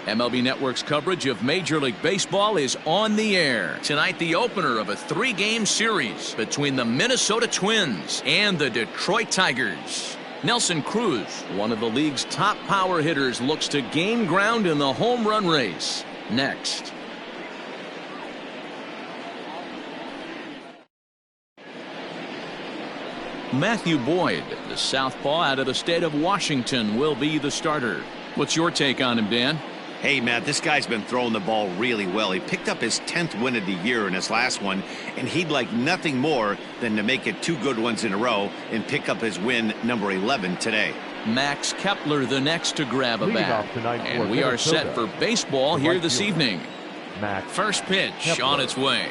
MLB Network's coverage of Major League Baseball is on the air. Tonight, the opener of a 3-game series between the Minnesota Twins and the Detroit Tigers. Nelson Cruz, one of the league's top power hitters, looks to gain ground in the home run race. Next. Matthew Boyd, the southpaw out of the state of Washington, will be the starter. What's your take on him, Dan? Hey, Matt, this guy's been throwing the ball really well. He picked up his 10th win of the year in his last one, and he'd like nothing more than to make it 2 good ones in a row and pick up his win number 11 today. Max Kepler the next to grab a bat. And we are set for baseball here this evening. First pitch on its way.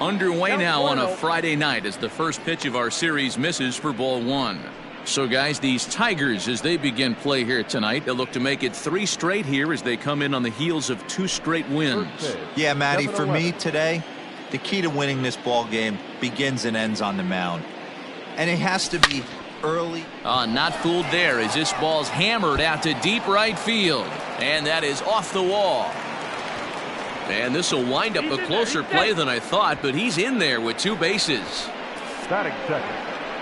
Underway now on a Friday night as the first pitch of our series misses for ball 1. So, guys, these Tigers, as they begin play here tonight, they'll look to make it 3 straight here as they come in on the heels of 2 straight wins. Yeah, Matty, for me today, the key to winning this ball game begins and ends on the mound. And it has to be early. Not fooled there as this ball's hammered out to deep right field. And that is off the wall. And this will wind up a closer play than I thought, but he's in there with 2 bases. Starting second.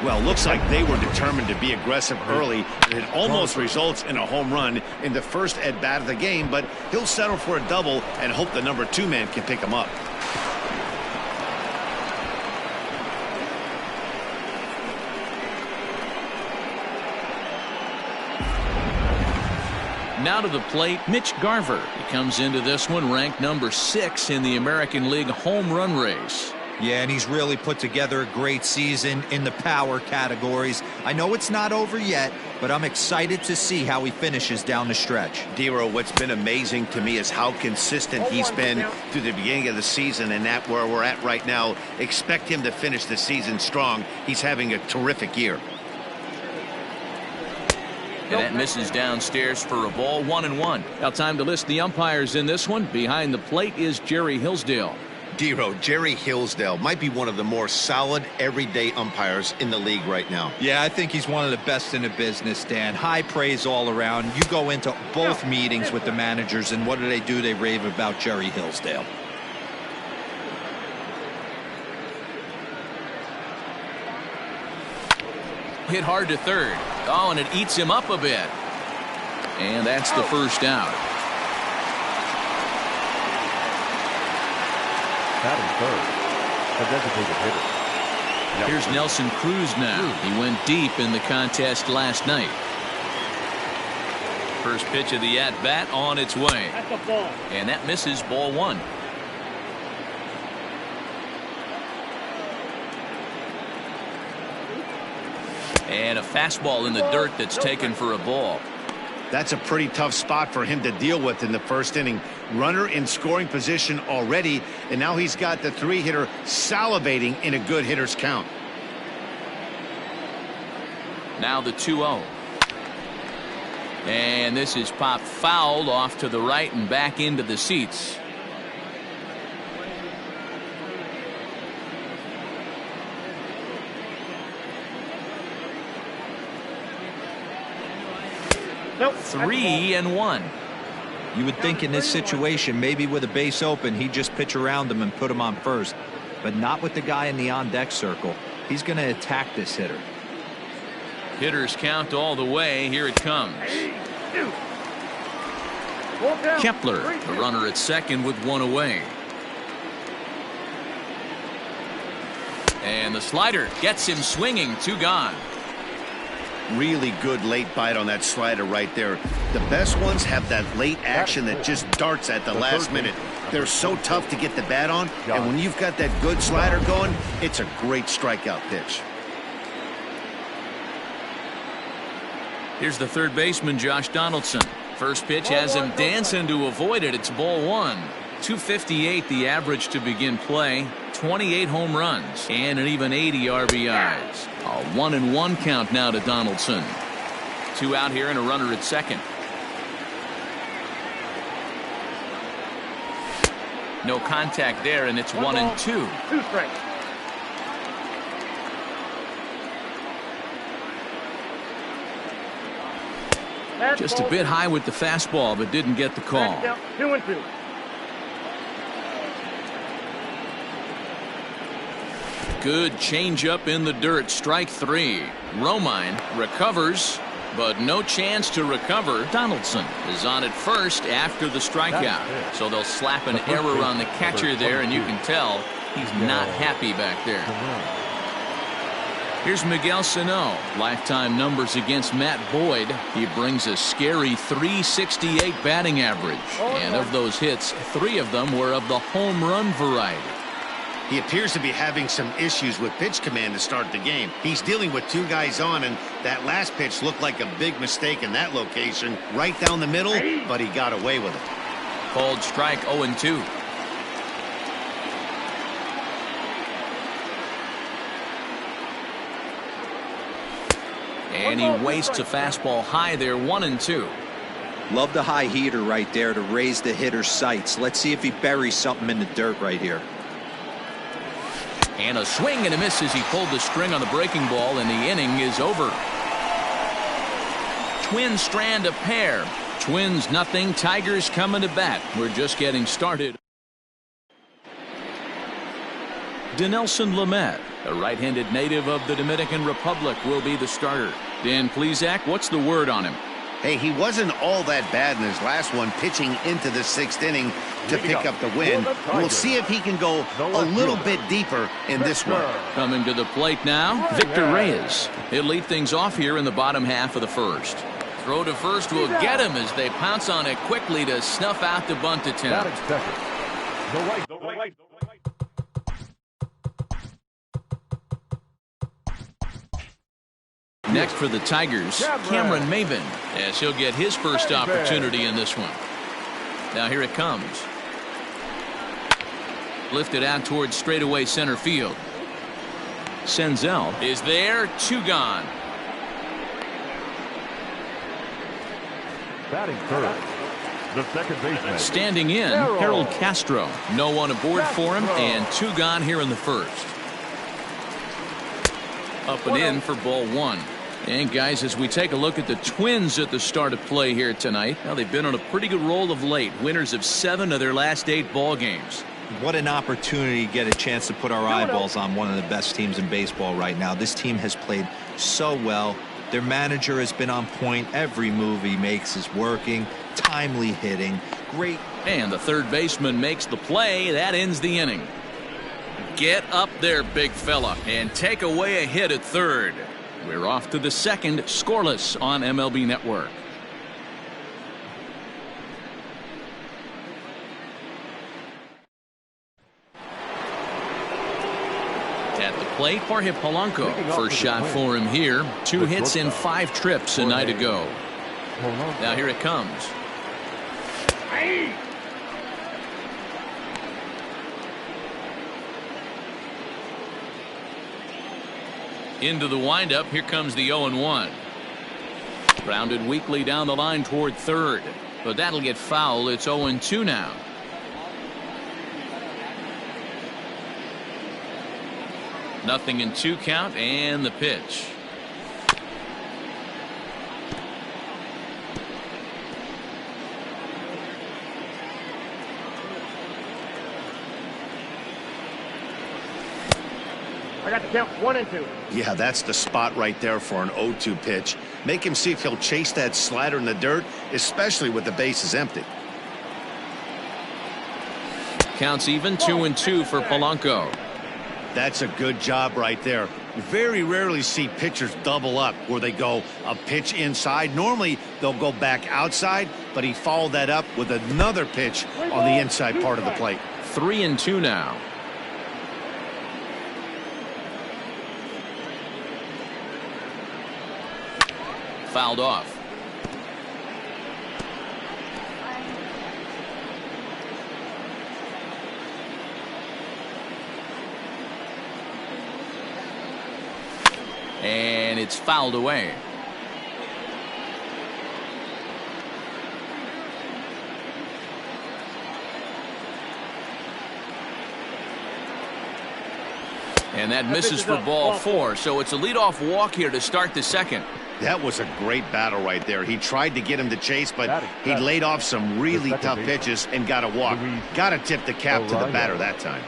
Well, looks like they were determined to be aggressive early, and it almost results in a home run in the first at-bat of the game, but he'll settle for a double and hope the number 2 man can pick him up. Now to the plate, Mitch Garver. He comes into this one ranked number 6 in the American League home run race. Yeah, and he's really put together a great season in the power categories. I know it's not over yet, but I'm excited to see how he finishes down the stretch. Dero, what's been amazing to me is how consistent he's been through the beginning of the season, and that where we're at right now. Expect him to finish the season strong. He's having a terrific year. And that misses downstairs for a ball, 1-1. Now time to list the umpires in this one. Behind the plate is Jerry Hillsdale. Dero, Jerry Hillsdale might be one of the more solid everyday umpires in the league right now. Yeah, I think he's one of the best in the business, Dan. High praise all around. You go into both meetings with the managers, and what do? They rave about Jerry Hillsdale. Hit hard to third. Oh, and it eats him up a bit. And that's the first out. A designated hitter. Here's Nelson Cruz now. He went deep in the contest last night. First pitch of the at-bat on its way. And that misses ball 1. And a fastball in the dirt that's taken for a ball. That's a pretty tough spot for him to deal with in the first inning. Runner in scoring position already, and now he's got the 3-hitter salivating in a good hitter's count. Now the 2-0. And this is popped foul off to the right and back into the seats. Nope. 3-1. You would think in this situation, maybe with a base open, he'd just pitch around him and put him on first. But not with the guy in the on-deck circle. He's going to attack this hitter. Hitters count all the way. Here it comes. Kepler, the runner at second with 1 away. And the slider gets him swinging. 2 gone. Really good late bite on that slider right there. The best ones have that late action that just darts at the last minute. They're so tough to get the bat on, and when you've got that good slider going, it's a great strikeout pitch. Here's the third baseman, Josh Donaldson. First pitch has him dancing to avoid it. It's ball 1. 258 the average to begin play. 28 home runs and an even 80 RBIs. A 1-1 count now to Donaldson. 2 out here and a runner at second. No contact there, and it's 1-2. 2 strikes. Just a bit high with the fastball, but didn't get the call. 2-2. Good changeup in the dirt. Strike 3. Romine recovers, but no chance to recover. Donaldson is on at first after the strikeout. So they'll slap an error on the catcher there, and you can tell he's not happy back there. Here's Miguel Sano. Lifetime numbers against Matt Boyd. He brings a scary .368 batting average. And of those hits, 3 of them were of the home run variety. He appears to be having some issues with pitch command to start the game. He's dealing with 2 guys on, and that last pitch looked like a big mistake in that location. Right down the middle, but he got away with it. Called strike 0-2. And he wastes a fastball high there, 1-2. Love the high heater right there to raise the hitter's sights. Let's see if he buries something in the dirt right here. And a swing and a miss as he pulled the string on the breaking ball, and the inning is over. Twins strand a pair. Twins nothing. Tigers coming to bat. We're just getting started. Dinelson Lamet, a right-handed native of the Dominican Republic, will be the starter. Dan Plesac, what's the word on him? Hey, he wasn't all that bad in his last one, pitching into the 6th inning to pick up the win. We'll see if he can go a little bit deeper in this one. Coming to the plate now, Victor Reyes. He'll lead things off here in the bottom half of the first. Throw to first will get him as they pounce on it quickly to snuff out the bunt attempt. Next for the Tigers, Cameron Maven, as he'll get his first opportunity in this one. Now here it comes. Lifted out towards straightaway center field. Senzel is there, 2 gone. Batting third, the second baseman. Standing in, Harold Castro. No one aboard for him, and 2 gone here in the first. Up and in for ball 1. And guys, as we take a look at the Twins at the start of play here tonight, well, they've been on a pretty good roll of late. Winners of 7 of their last 8 ball games. What an opportunity to get a chance to put our eyeballs on one of the best teams in baseball right now. This team has played so well. Their manager has been on point. Every move he makes is working. Timely hitting. Great. And the third baseman makes the play. That ends the inning. Get up there, big fella, and take away a hit at third. We're off to the second, scoreless on MLB Network. At the plate, Jorge Polanco. First shot for him here. 2 hits in 5 trips a night ago. Now here it comes. Into the windup. Here comes the 0-1. Grounded weakly down the line toward third, but that'll get foul. It's 0-2 now. Nothing in 2 count, and the pitch. I got the count 1-2. Yeah, that's the spot right there for an 0-2 pitch. Make him see if he'll chase that slider in the dirt, especially with the bases empty. Counts even, 2-2 for Polanco. That's a good job right there. Very rarely see pitchers double up where they go a pitch inside. Normally they'll go back outside, but he followed that up with another pitch on the inside part of the plate. 3-2 now. Fouled off. And it's fouled away. And that misses for ball 4. So it's a leadoff walk here to start the second. That was a great battle right there. He tried to get him to chase, but he laid off some really tough pitches and got a walk. Got to tip the cap to the batter that time.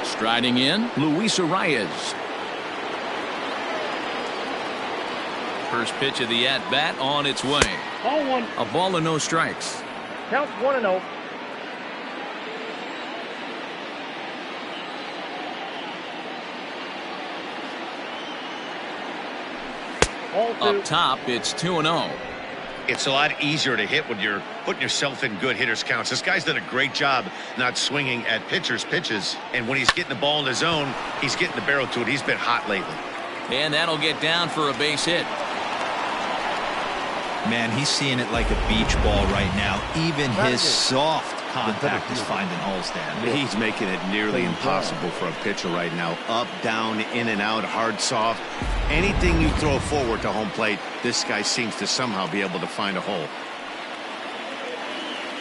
Striding in, Luis Arias. First pitch of the at-bat on its way. Ball one. A ball and no strikes. Count 1-0. Up top, it's 2-0. It's a lot easier to hit when you're putting yourself in good hitters counts. This guy's done a great job not swinging at pitchers' pitches. And when he's getting the ball in the zone, he's getting the barrel to it. He's been hot lately. And that'll get down for a base hit. Man, he's seeing it like a beach ball right now. Even his soft contact is finding holes, Dan. He's making it nearly impossible for a pitcher right now. Up, down, in and out, hard, soft. Anything you throw forward to home plate, this guy seems to somehow be able to find a hole.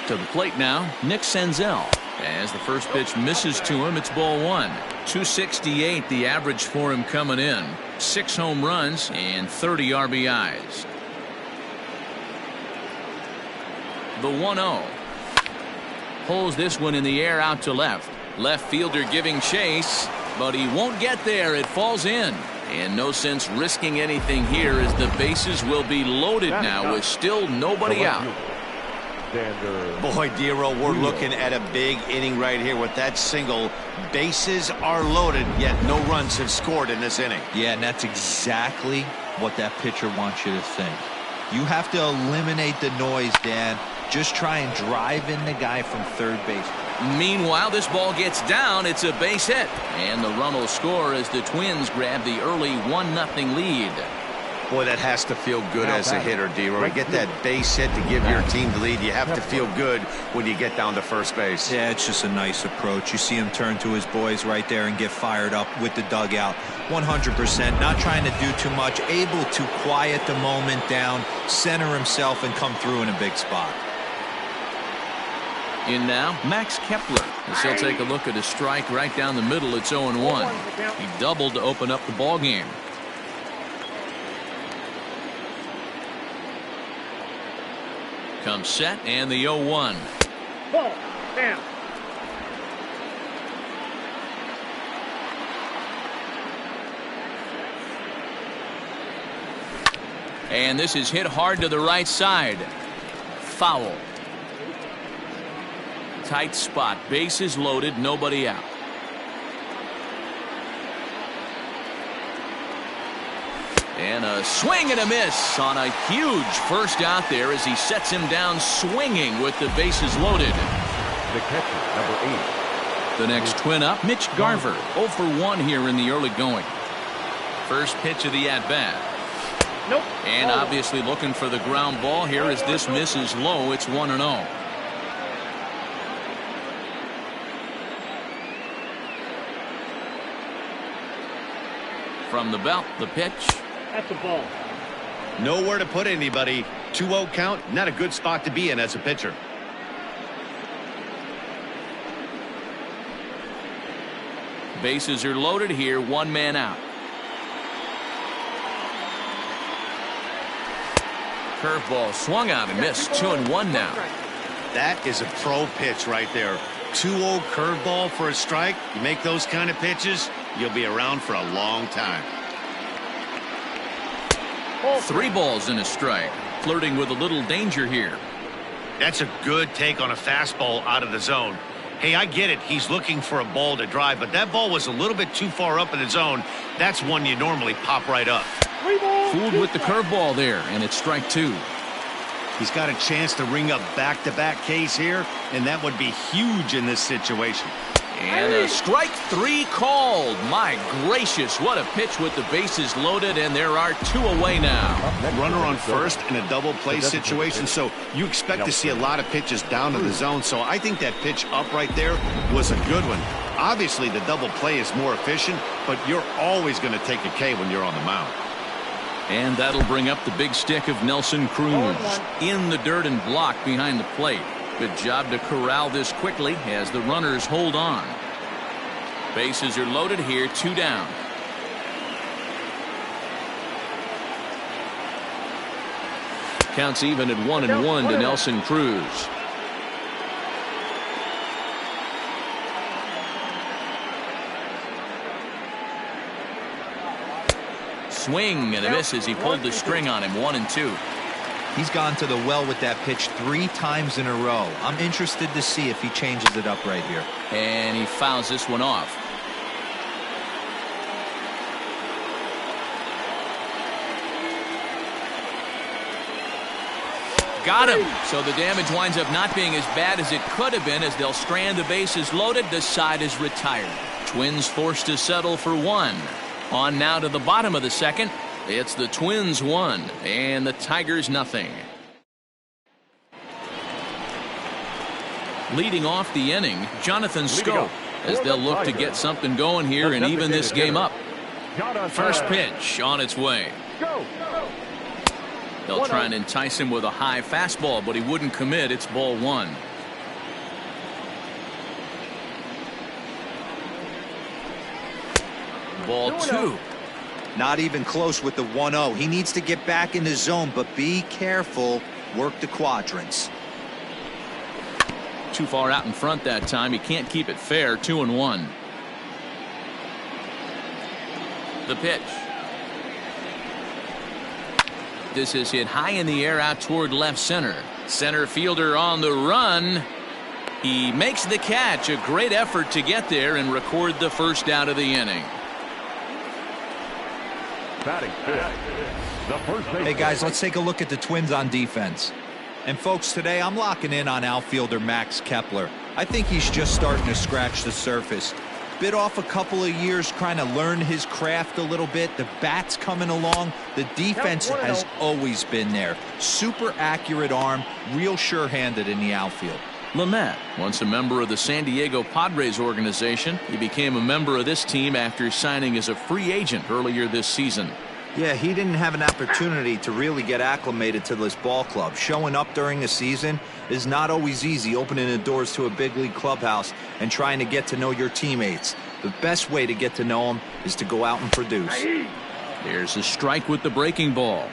To the plate now, Nick Senzel. As the first pitch misses to him, it's ball one. 268 the average for him coming in. 6 home runs and 30 RBIs. The 1-0. Pulls this one in the air out to left. Left fielder giving chase, but he won't get there. It falls in. And no sense risking anything here as the bases will be loaded now with still nobody out. Boy, Dero, we're looking at a big inning right here with that single. Bases are loaded, yet no runs have scored in this inning. Yeah, and that's exactly what that pitcher wants you to think. You have to eliminate the noise, Dan. Just try and drive in the guy from third base. Meanwhile, this ball gets down. It's a base hit. And the run will score as the Twins grab the early 1-0 lead. Boy, that has to feel good as a hitter, Dero. To get that base hit to give your team the lead, you have to feel good when you get down to first base. Yeah, it's just a nice approach. You see him turn to his boys right there and get fired up with the dugout. 100%, not trying to do too much, able to quiet the moment down, center himself, and come through in a big spot. In now, Max Kepler. As he'll take a look at a strike right down the middle. It's 0-1. He doubled to open up the ball game. Comes set and the 0-1. Ball down. And this is hit hard to the right side. Foul. Tight spot. Bases loaded. Nobody out. And a swing and a miss on a huge first out there as he sets him down swinging with the bases loaded. The catcher, number 8. The next twin up, Mitch Garver. 0 for 1 here in the early going. First pitch of the at-bat. Nope. And obviously looking for the ground ball here as this misses low. It's 1-0. From the belt, the pitch. That's a ball. Nowhere to put anybody. 2-0 count, not a good spot to be in as a pitcher. Bases are loaded here. 1 man out. Curveball swung out and missed. 2-1 now. That is a pro pitch right there. 2-0 curveball for a strike. You make those kind of pitches, you'll be around for a long time. 3 balls and a strike. Flirting with a little danger here. That's a good take on a fastball out of the zone. Hey, I get it. He's looking for a ball to drive, but that ball was a little bit too far up in the zone. That's one you normally pop right up. Fooled with the curveball there, and it's strike 2. He's got a chance to ring up back-to-back Ks here, and that would be huge in this situation. And a strike 3 called. My gracious, what a pitch with the bases loaded, and there are 2 away now. Runner on first in a double play situation, so you expect to see a lot of pitches down to the zone. So I think that pitch up right there was a good one. Obviously, the double play is more efficient, but you're always going to take a K when you're on the mound. And that'll bring up the big stick of Nelson Cruz. In the dirt and blocked behind the plate. Good job to corral this quickly as the runners hold on. Bases are loaded here, 2 down. Counts even at 1-1 to Nelson Cruz. Swing and a miss as he pulled the string on him. 1-2. He's gone to the well with that pitch 3 times in a row. I'm interested to see if he changes it up right here. And he fouls this one off. Got him. So the damage winds up not being as bad as it could have been, as they'll strand the bases loaded. The side is retired. Twins forced to settle for 1. On now to the bottom of the second. It's the Twins 1 and the Tigers nothing. Leading off the inning, Jonathan Scope, as they'll look to get something going here and even this game up. First pitch on its way. They'll try and entice him with a high fastball, but he wouldn't commit. It's ball 1. Ball 2. Not even close with the 1-0. He needs to get back in the zone, but be careful. Work the quadrants. Too far out in front that time. He can't keep it fair. 2-1. The pitch. This is hit high in the air out toward left center. Center fielder on the run. He makes the catch. A great effort to get there and record the first out of the inning. Hey guys, let's take a look at the Twins on defense. And folks, today I'm locking in on outfielder Max Kepler. I think he's just starting to scratch the surface. Bit off a couple of years trying to learn his craft a little bit. The bat's coming along. The defense has always been there. Super accurate arm, real sure-handed in the outfield. Lamet, once a member of the San Diego Padres organization, he became a member of this team after signing as a free agent earlier this season. Yeah, he didn't have an opportunity to really get acclimated to this ball club. Showing up during the season is not always easy, opening the doors to a big league clubhouse and trying to get to know your teammates. The best way to get to know them is to go out and produce. There's a strike with the breaking ball.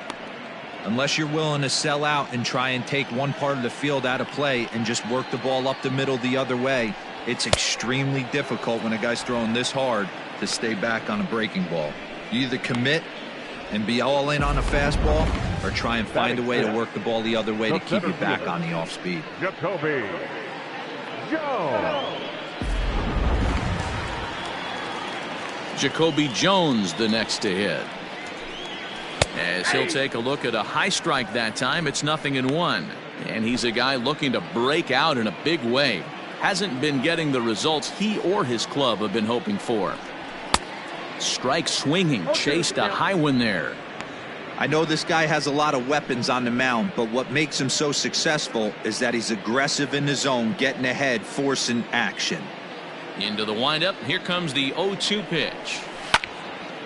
Unless you're willing to sell out and try and take one part of the field out of play and just work the ball up the middle the other way, it's extremely difficult when a guy's throwing this hard to stay back on a breaking ball. You either commit and be all in on a fastball, or try and find a way to work the ball the other way to keep you back on the off speed. Jacoby Jones. Jacoby Jones the next to hit. As he'll take a look at a high strike that time. It's 0-1. And he's a guy looking to break out in a big way. Hasn't been getting the results he or his club have been hoping for. Strike swinging, chased a high one there. I know this guy has a lot of weapons on the mound, but what makes him so successful is that he's aggressive in the zone, getting ahead, forcing action. Into the windup. Here comes the 0-2 pitch.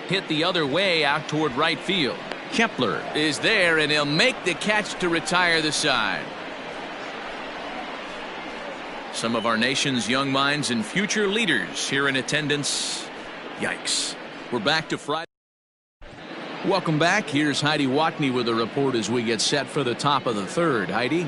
Hit the other way out toward right field. Kepler is there, and he'll make the catch to retire the side. Some of our nation's young minds and future leaders here in attendance. Yikes. We're back to Friday. Welcome back. Here's Heidi Watney with a report as we get set for the top of the third. Heidi?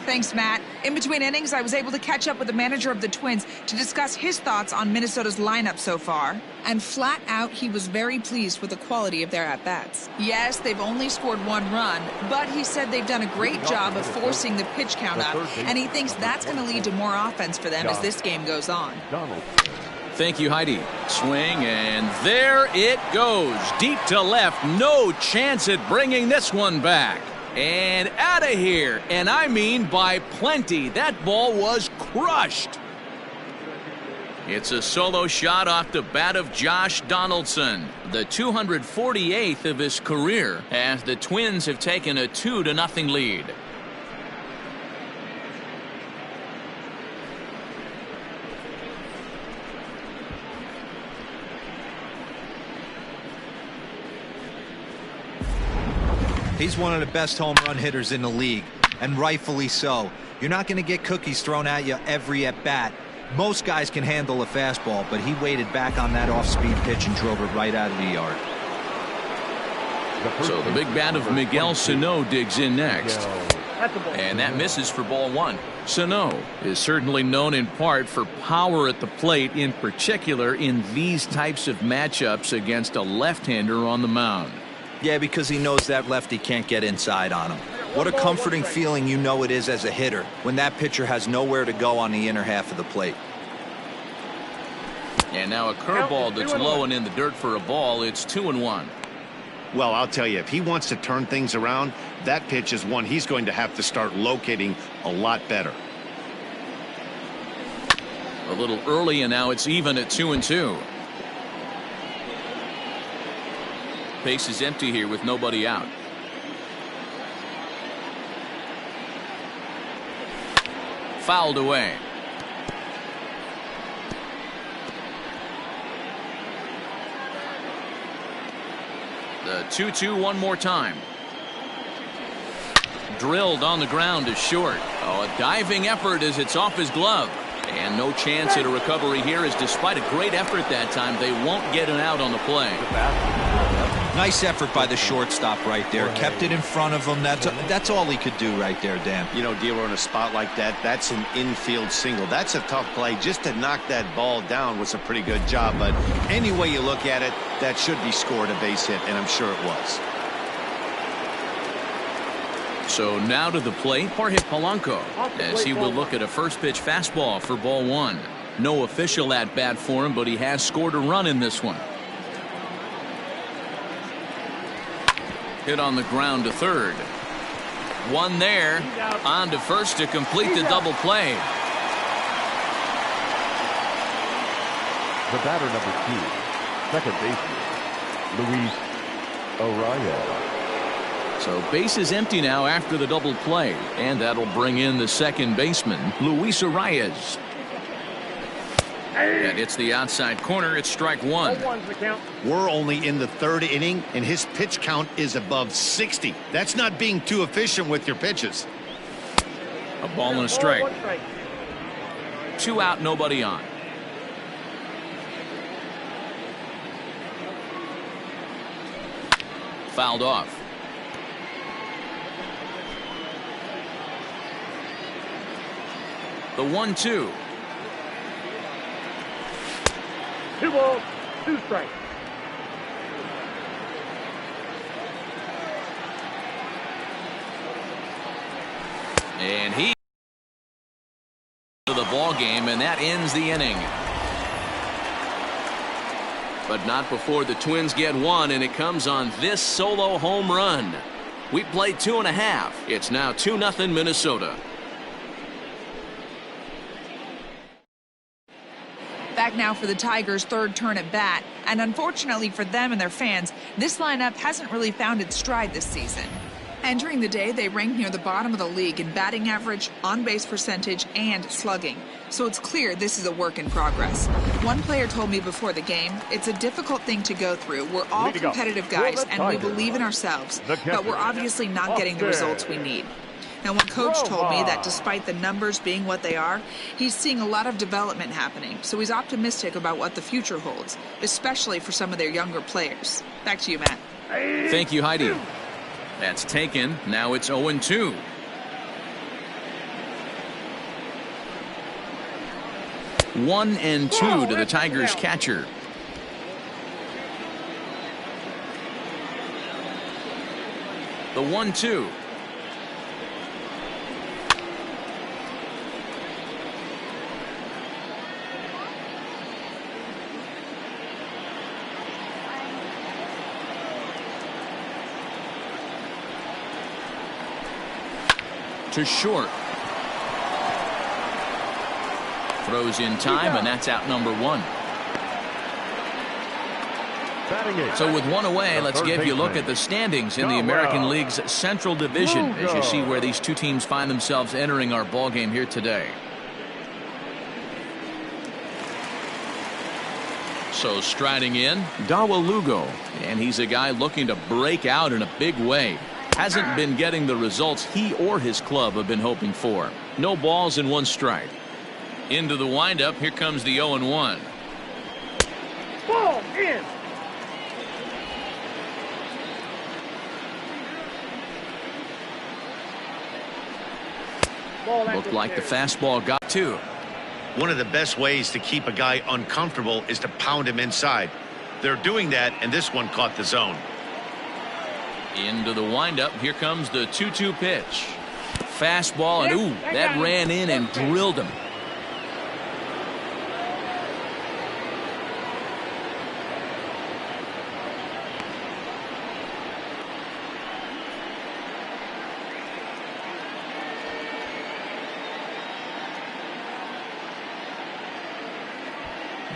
Thanks, Matt. In between innings, I was able to catch up with the manager of the Twins to discuss his thoughts on Minnesota's lineup so far. And flat out, he was very pleased with the quality of their at-bats. Yes, they've only scored 1 run, but he said they've done a great job of forcing the pitch count up, and he thinks that's going to lead to more offense for them as this game goes on. Thank you, Heidi. Swing, and there it goes. Deep to left. No chance at bringing this one back. And out of here. And I mean by plenty. That ball was crushed. It's a solo shot off the bat of Josh Donaldson, the 248th of his career, as the Twins have taken a 2-0 lead. He's one of the best home run hitters in the league, and rightfully so. You're not going to get cookies thrown at you every at-bat, Most guys can handle a fastball, but he waited back on that off-speed pitch and drove it right out of the yard. So the big bat of Miguel Sano digs in next. And that misses for ball one. Sano is certainly known in part for power at the plate, in particular in these types of matchups against a left-hander on the mound. Yeah, because he knows that lefty can't get inside on him. What a comforting feeling you know it is as a hitter when that pitcher has nowhere to go on the inner half of the plate. And now a curveball that's low and in the dirt for a ball. It's 2-1. Well, I'll tell you, if he wants to turn things around, that pitch is one he's going to have to start locating a lot better. A little early, and now it's even at 2-2. Base is empty here with nobody out. Fouled away. The 2-2 one more time. Drilled on the ground is short. Oh, a diving effort as it's off his glove. And no chance at a recovery here, as despite a great effort that time, they won't get an out on the play. Nice effort by the shortstop right there. Kept it in front of him. That's all he could do right there, Dan. You know, dealer in a spot like that, that's an infield single. That's a tough play. Just to knock that ball down was a pretty good job. But any way you look at it, that should be scored a base hit, and I'm sure it was. So now to the plate, Jorge Polanco, as he will look at a first pitch fastball for ball one. No official at bat for him, but he has scored a run in this one. Hit on the ground to third. One there. On to first to complete the double play. The batter, number 2, second baseman, Luis Arraez. So base is empty now after the double play, and that'll bring in the second baseman, Luis Arraez. And it's the outside corner. It's strike one. We're only in the third inning, and his pitch count is above 60. That's not being too efficient with your pitches. A ball and a strike. 2 out, nobody on. Fouled off. The 1-2. 2 balls, 2 strikes. And he to the ball game, and that ends the inning. But not before the Twins get one, and it comes on this solo home run. We played 2.5. It's now 2-0 Minnesota. Back now for the Tigers' third turn at bat, and unfortunately for them and their fans, this lineup hasn't really found its stride this season. Entering the day, they ranked near the bottom of the league in batting average, on-base percentage, and slugging. So it's clear this is a work in progress. One player told me before the game, it's a difficult thing to go through. We're all competitive guys, and we believe in ourselves, but we're obviously not getting the results we need. Now, one coach told me that despite the numbers being what they are, he's seeing a lot of development happening, so he's optimistic about what the future holds, especially for some of their younger players. Back to you, Matt. Thank you, Heidi. That's taken. Now it's 0-2. One and two to the Tigers catcher. The 1-2. To short. Throws in time, and that's out number one. So with one away, let's give you a look at the standings in the American League's Central Division as you see where these two teams find themselves entering our ball game here today. So striding in, Dawa Lugo, and he's a guy looking to break out in a big way. Hasn't been getting the results he or his club have been hoping for. No balls and 1 strike. Into the windup. Here comes the 0-1. Ball in. Looked like the fastball got to. One of the best ways to keep a guy uncomfortable is to pound him inside. They're doing that, and this one caught the zone. Into the windup. Here comes the 2-2 pitch. Fastball, and ooh, that ran in and drilled him.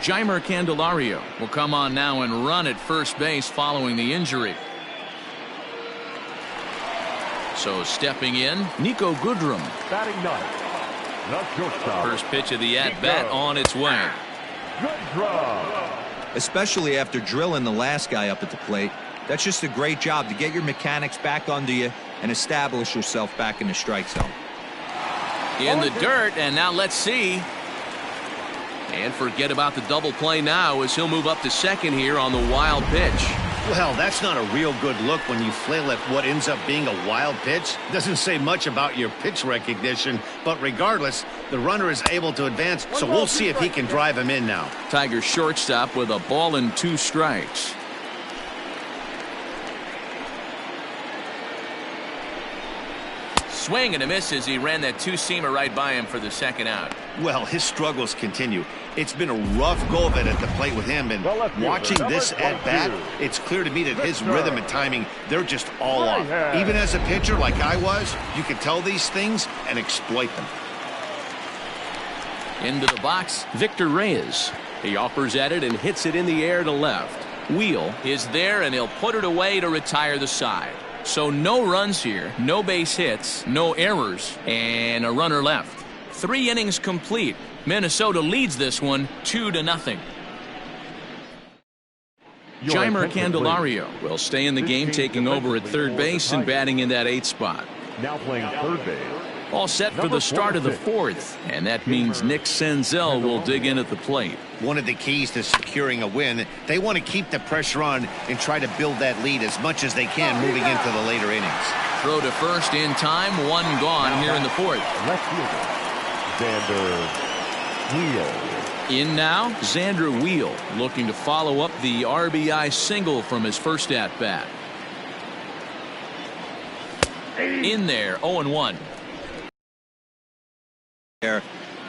Jeimer Candelario will come on now and run at first base following the injury. So stepping in, Nico Goodrum. Batting ninth. Not shortstop. First pitch of the at-bat on its way. Goodrum. Especially after drilling the last guy up at the plate. That's just a great job to get your mechanics back under you and establish yourself back in the strike zone. In the dirt, and now let's see. And forget about the double play now as he'll move up to second here on the wild pitch. Well, that's not a real good look when you flail at what ends up being a wild pitch. Doesn't say much about your pitch recognition, but regardless, the runner is able to advance, so we'll see if he can drive him in now. Tigers shortstop with a ball and 2 strikes. Swing and a miss as he ran that 2-seamer right by him for the second out. Well, his struggles continue. It's been a rough go of it at the plate with him, and watching this at bat, it's clear to me that his rhythm and timing, they're just all off. Even as a pitcher like I was, you can tell these things and exploit them. Into the box, Victor Reyes. He offers at it and hits it in the air to left. Wheel is there, and he'll put it away to retire the side. So no runs here, no base hits, no errors, and a runner left. 3 innings complete. Minnesota leads this one 2-0. Jeimer Candelario will stay in the game, taking over at third base and batting in that 8th spot. Now playing third base. All set for the start of the 4th, and that means Nick Senzel will dig in at the plate. One of the keys to securing a win, they want to keep the pressure on and try to build that lead as much as they can moving into the later innings. Throw to first in time, 1 gone here in the 4th. Left fielder, Xander Wheel. In now, Xander Wheel looking to follow up the RBI single from his first at-bat. In there, 0-1.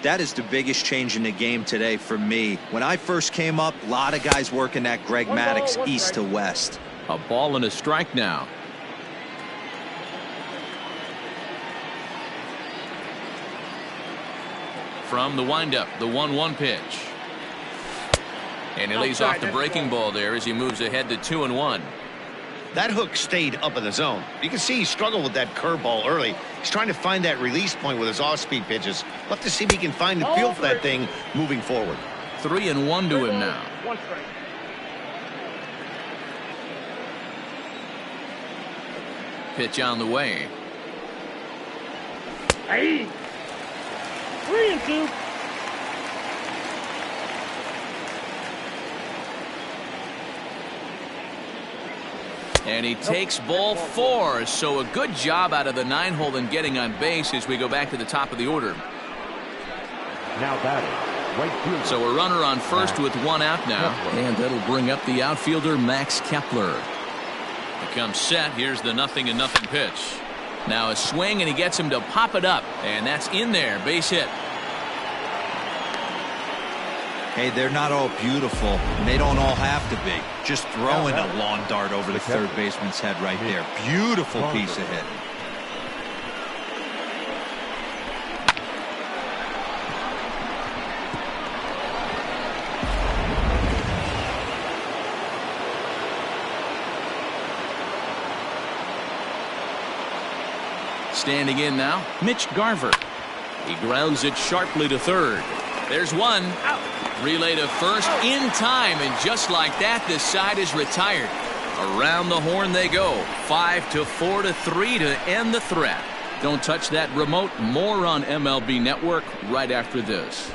That is the biggest change in the game today for me. When I first came up, a lot of guys working that Greg Maddux east to west. A ball and a strike now. From the windup, the 1-1 pitch. And he lays off the breaking ball there as he moves ahead to 2-1. That hook stayed up in the zone. You can see he struggled with that curveball early. He's trying to find that release point with his off-speed pitches. We'll have to see if he can find the feel for that thing moving forward. 3-1 to him now. 1 strike. Pitch on the way. Hey. 3-2. And he takes ball 4, so a good job out of the 9-hole in getting on base as we go back to the top of the order. Now batting, right fielder. So a runner on first with 1 out now, and that'll bring up the outfielder Max Kepler. He comes set. Here's the 0-0 pitch. Now a swing, and he gets him to pop it up, and that's in there, base hit. Hey, they're not all beautiful, and they don't all have to be. Just throwing a lawn dart over the third baseman's head right there. Beautiful piece of hit. Standing in now, Mitch Garver. He grounds it sharply to third. There's 1 out. Relay to first in time, and just like that, this side is retired. Around the horn they go. 5-4 to 3 to end the threat. Don't touch that remote. More on MLB Network right after this.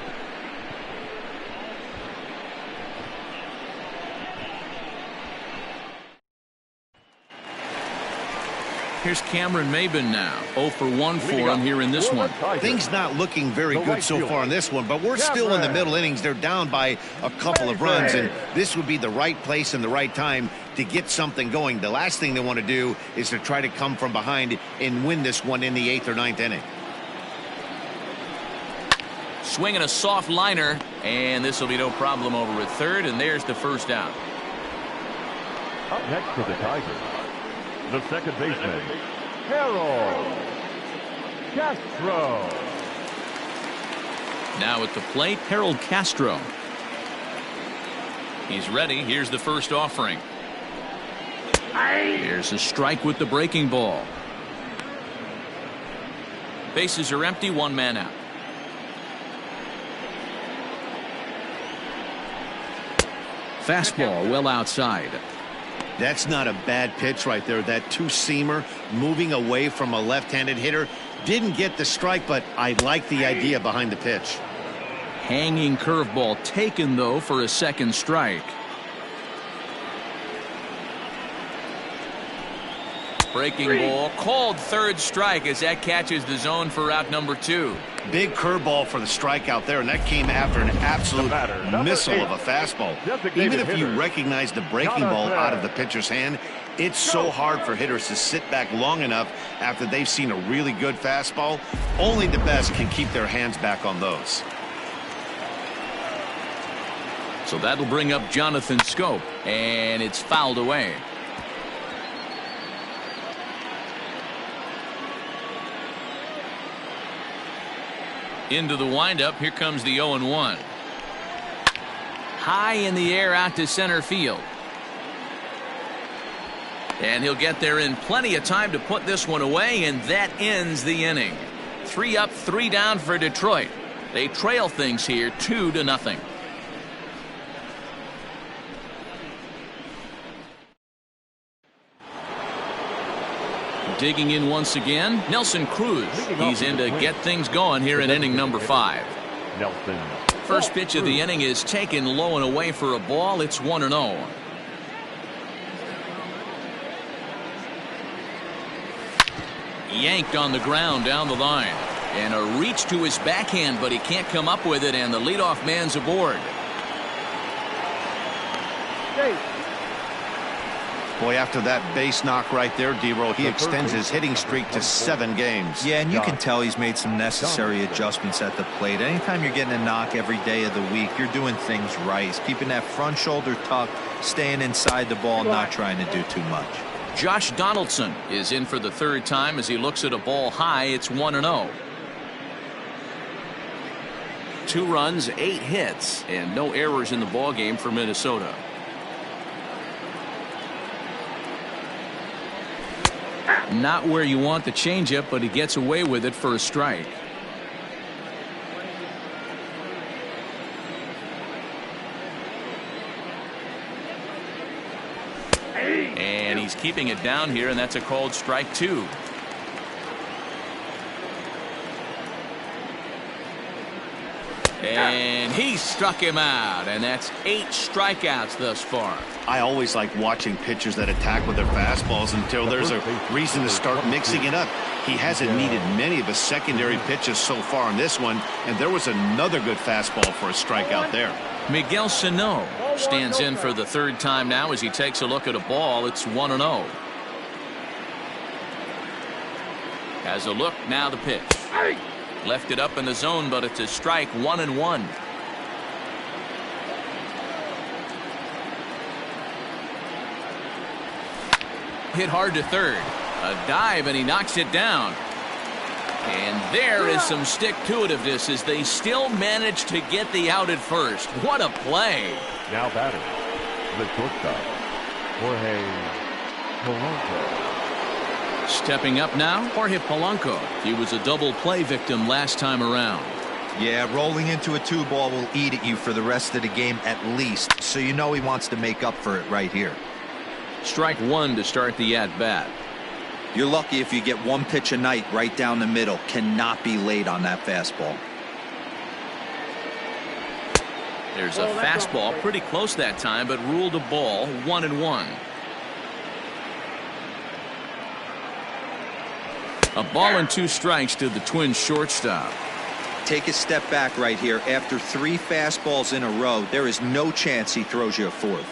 Here's Cameron Maben now. 0 for 1 for him here in this one. Things not looking very good so far in this one, but we're still in the middle innings. They're down by a couple of runs, and this would be the right place and the right time to get something going. The last thing they want to do is to try to come from behind and win this one in the 8th or 9th inning. Swinging a soft liner, and this will be no problem over at third, and there's the first out. Up next for the Tigers, the second baseman, Harold Castro. Now at the plate, Harold Castro. He's ready. Here's the first offering. Here's a strike with the breaking ball. Bases are empty, 1 man out. Fastball well outside. That's not a bad pitch right there. That two-seamer moving away from a left-handed hitter. Didn't get the strike, but I like the idea behind the pitch. Hanging curveball taken, though, for a second strike. Breaking ball called third strike as that catches the zone for out number 2. Big curveball for the strikeout there, and that came after an absolute missile of a fastball. Even if you recognize the breaking ball out of the pitcher's hand, it's so hard for hitters to sit back long enough after they've seen a really good fastball. Only the best can keep their hands back on those. So that'll bring up Jonathan Scope, and it's fouled away. Into the windup. Here comes the 0-1. High in the air out to center field. And he'll get there in plenty of time to put this one away, and that ends the inning. 3 up, 3 down for Detroit. They trail things here 2-0. Digging in once again, Nelson Cruz. He's in to get things going here in inning number 5. Nelson. First pitch of the inning is taken low and away for a ball. It's 1-0. Yanked on the ground down the line. And a reach to his backhand, but he can't come up with it, and the leadoff man's aboard. Boy, after that base knock right there, D-Roll, he extends his hitting streak to 7 games. Yeah, and you can tell he's made some necessary adjustments at the plate. Anytime you're getting a knock every day of the week, you're doing things right. He's keeping that front shoulder tucked, staying inside the ball, not trying to do too much. Josh Donaldson is in for the 3rd time as he looks at a ball high. It's 1-0. 2 runs, 8 hits, and no errors in the ball game for Minnesota. Not where you want the changeup, but he gets away with it for a strike. And he's keeping it down here, and that's a called strike 2. And he struck him out, and that's 8 strikeouts thus far. I always like watching pitchers that attack with their fastballs until there's a reason to start mixing it up. He hasn't needed many of his secondary pitches so far in this one, and there was another good fastball for a strikeout there. Miguel Sano stands in for the 3rd time now as he takes a look at a ball. It's 1-0. Has a look, now the pitch. Left it up in the zone, but it's a strike, 1-1. Hit hard to third. A dive, and he knocks it down. And there is some stick-to-itiveness as they still manage to get the out at first. What a play. Now batting, the shortstop, Jorge Polanco. Stepping up now, Jorge Polanco. He was a double play victim last time around. Yeah, rolling into a 2-ball will eat at you for the rest of the game at least, so you know he wants to make up for it right here. Strike 1 to start the at-bat. You're lucky if you get 1 pitch a night right down the middle. Cannot be late on that fastball. There's a fastball pretty close that time, but ruled a ball, 1-1. A ball and 2 strikes to the Twins shortstop. Take a step back right here. After 3 fastballs in a row, there is no chance he throws you a 4th.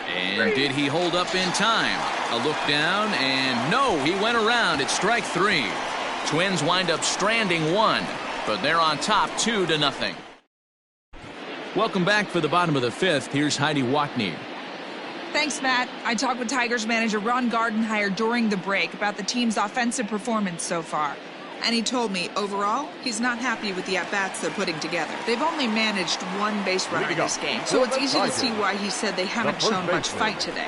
And did he hold up in time? A look down, and no, he went around. It's strike 3. Twins wind up stranding 1, but they're on top 2-0. Welcome back for the bottom of the 5th. Here's Heidi Watney. Thanks, Matt. I talked with Tigers manager Ron Gardenhire during the break about the team's offensive performance so far. And he told me, overall, he's not happy with the at-bats they're putting together. They've only managed 1 base runner in this game, so it's easy to see why he said they haven't shown much fight today.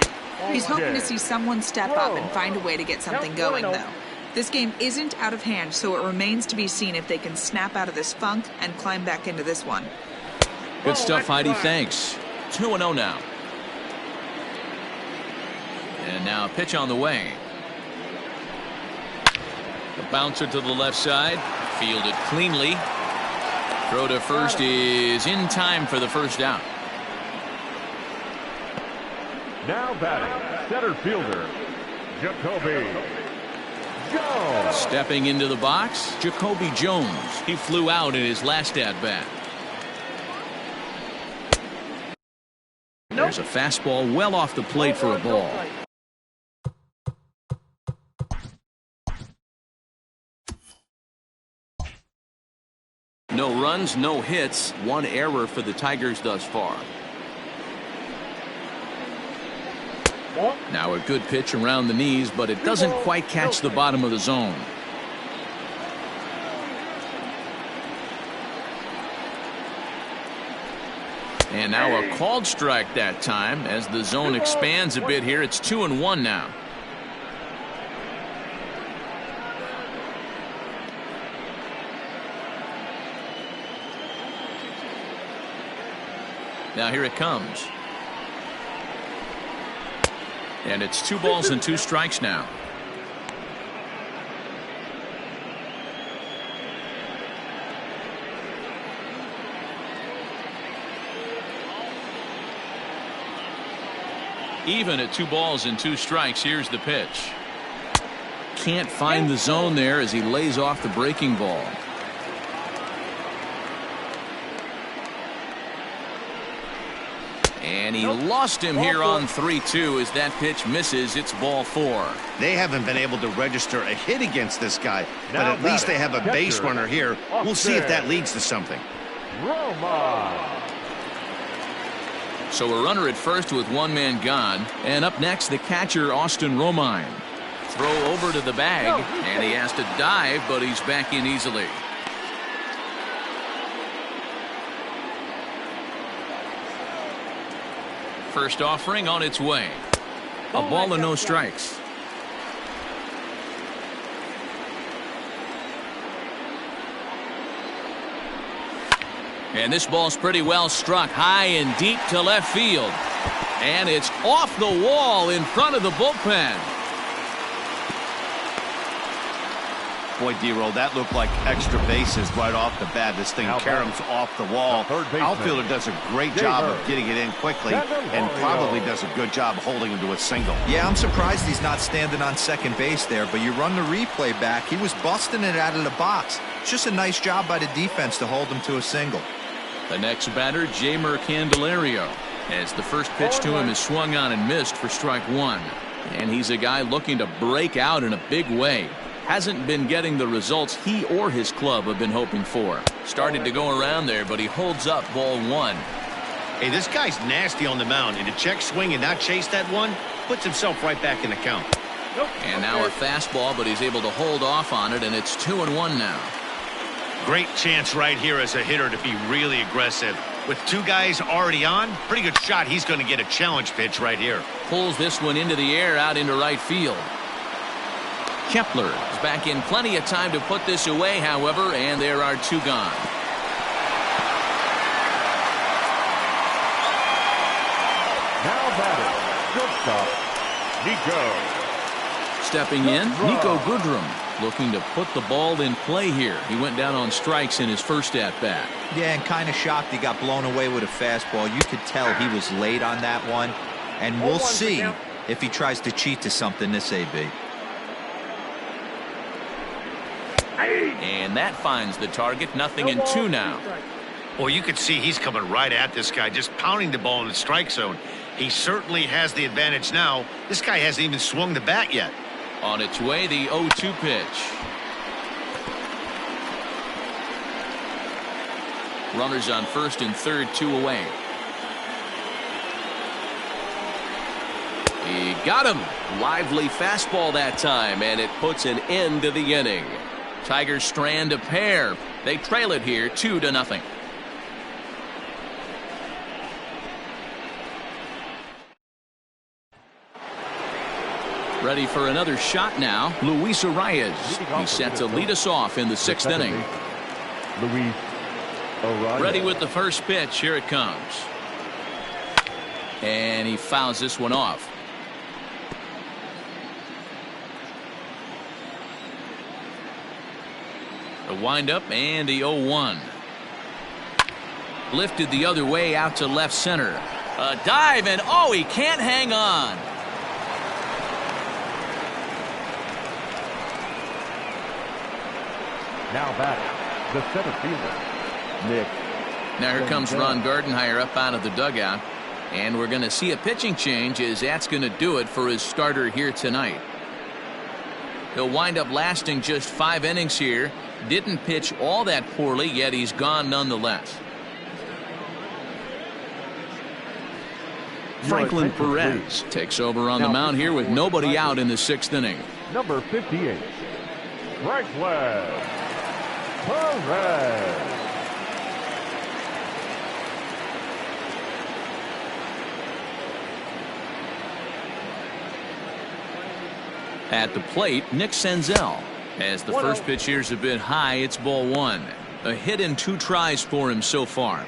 He's hoping to see someone step up and find a way to get something going, though. This game isn't out of hand, so it remains to be seen if they can snap out of this funk and climb back into this one. Good stuff, Heidi. Thanks. 2-0 now. And now a pitch on the way. The bouncer to the left side. Fielded cleanly. Throw to first is in time for the first out. Now batting, center fielder, Jacoby Jones. Stepping into the box, Jacoby Jones. He flew out in his last at-bat. There's a fastball well off the plate for a ball. No runs, no hits, 1 error for the Tigers thus far. Now a good pitch around the knees, but it doesn't quite catch the bottom of the zone. And now a called strike that time as the zone expands a bit here. It's 2-1 now. Now here it comes. And it's 2 balls and 2 strikes now. Even at 2 balls and 2 strikes. Here's the pitch. Can't find the zone there as he lays off the breaking ball. And he lost him here on 3-2 as that pitch misses. It's ball 4. They haven't been able to register a hit against this guy, but at least they have a base runner here. We'll see if that leads to something. So a runner at first with 1 man gone. And up next, the catcher, Austin Romine. Throw over to the bag, and he has to dive, but he's back in easily. First offering on its way. A ball and no strikes. And this ball's pretty well struck high and deep to left field. And it's off the wall in front of the bullpen. Boy, D-Roll, that looked like extra bases right off the bat. This thing caroms off the wall. Outfielder does a great job of getting it in quickly and probably does a good job holding him to a single. Yeah, I'm surprised he's not standing on second base there, but you run the replay back. He was busting it out of the box. It's just a nice job by the defense to hold him to a single. The next batter, Jamer Candelario, as the first pitch to him is swung on and missed for strike 1. And he's a guy looking to break out in a big way. Hasn't been getting the results he or his club have been hoping for. Started to go around there, but he holds up ball 1. Hey, this guy's nasty on the mound, and to check swing and not chase that one puts himself right back in the count. And now a fastball, but he's able to hold off on it, and it's 2-1 now. Great chance right here as a hitter to be really aggressive. With 2 guys already on, pretty good shot. He's going to get a challenge pitch right here. Pulls this one into the air out into right field. Kepler is back in plenty of time to put this away, however, and there are 2 gone. Now batting, shortstop, Nico. Stepping in, Nico Goodrum, looking to put the ball in play here. He went down on strikes in his first at-bat. Yeah, and kind of shocked he got blown away with a fastball. You could tell he was late on that one, and we'll see if he tries to cheat to something this AB. And that finds the target. 0-2 now. Well, you can see he's coming right at this guy, just pounding the ball in the strike zone. He certainly has the advantage now. This guy hasn't even swung the bat yet. On its way, the 0-2 pitch. Runners on first and third, 2 away. He got him. Lively fastball that time, and it puts an end to the inning. Tigers strand a pair. They trail it here 2-0. Ready for another shot now. Luis Arias. He's set to lead us off in the 6th inning. Luis Arias. Ready with the first pitch. Here it comes. And he fouls this one off. The windup and the 0-1. Lifted the other way out to left center. A dive, and oh, he can't hang on. Now batting, the center fielder, Nick. Now here comes Ron Gardenhire up out of the dugout. And we're going to see a pitching change, as that's going to do it for his starter here tonight. He'll wind up lasting just 5 innings here. Didn't pitch all that poorly, yet he's gone nonetheless. Franklin Perez takes over on the mound here with nobody out in the 6th inning. Number 58, Franklin Perez. At the plate, Nick Senzel. As the first pitch here's a bit high, it's ball 1. A hit in 2 tries for him so far.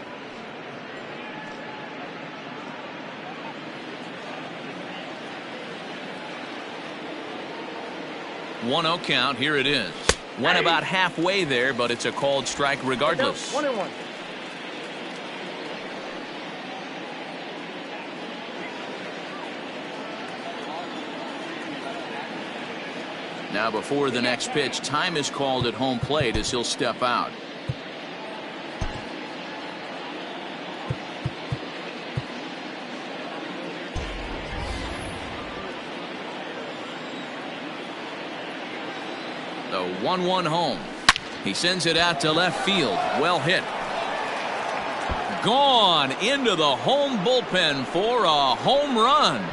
1-0 count. Here it is. Went about halfway there, but it's a called strike regardless. 1-1. Now before the next pitch, time is called at home plate as he'll step out. The 1-1 home. He sends it out to left field. Well hit. Gone into the home bullpen for a home run.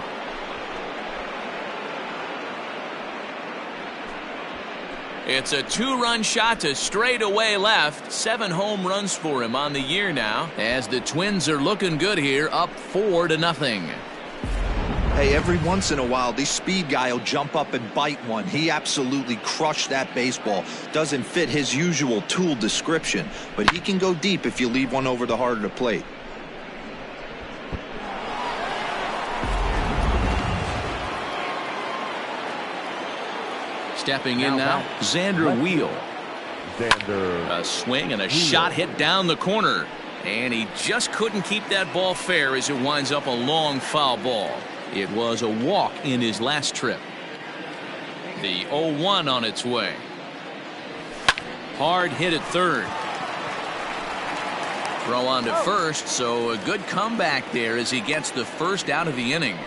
It's a 2-run shot to straightaway left. 7 home runs for him on the year now, as the Twins are looking good here, up 4-0. Hey, every once in a while, this speed guy will jump up and bite one. He absolutely crushed that baseball. Doesn't fit his usual tool description, but he can go deep if you leave one over the heart of the plate. Stepping in now, Xander Wheel. Xander. A swing and a shot hit down the corner. And he just couldn't keep that ball fair as it winds up a long foul ball. It was a walk in his last trip. The 0-1 on its way. Hard hit at third. Throw on to first, so a good comeback there as he gets the first out of the inning.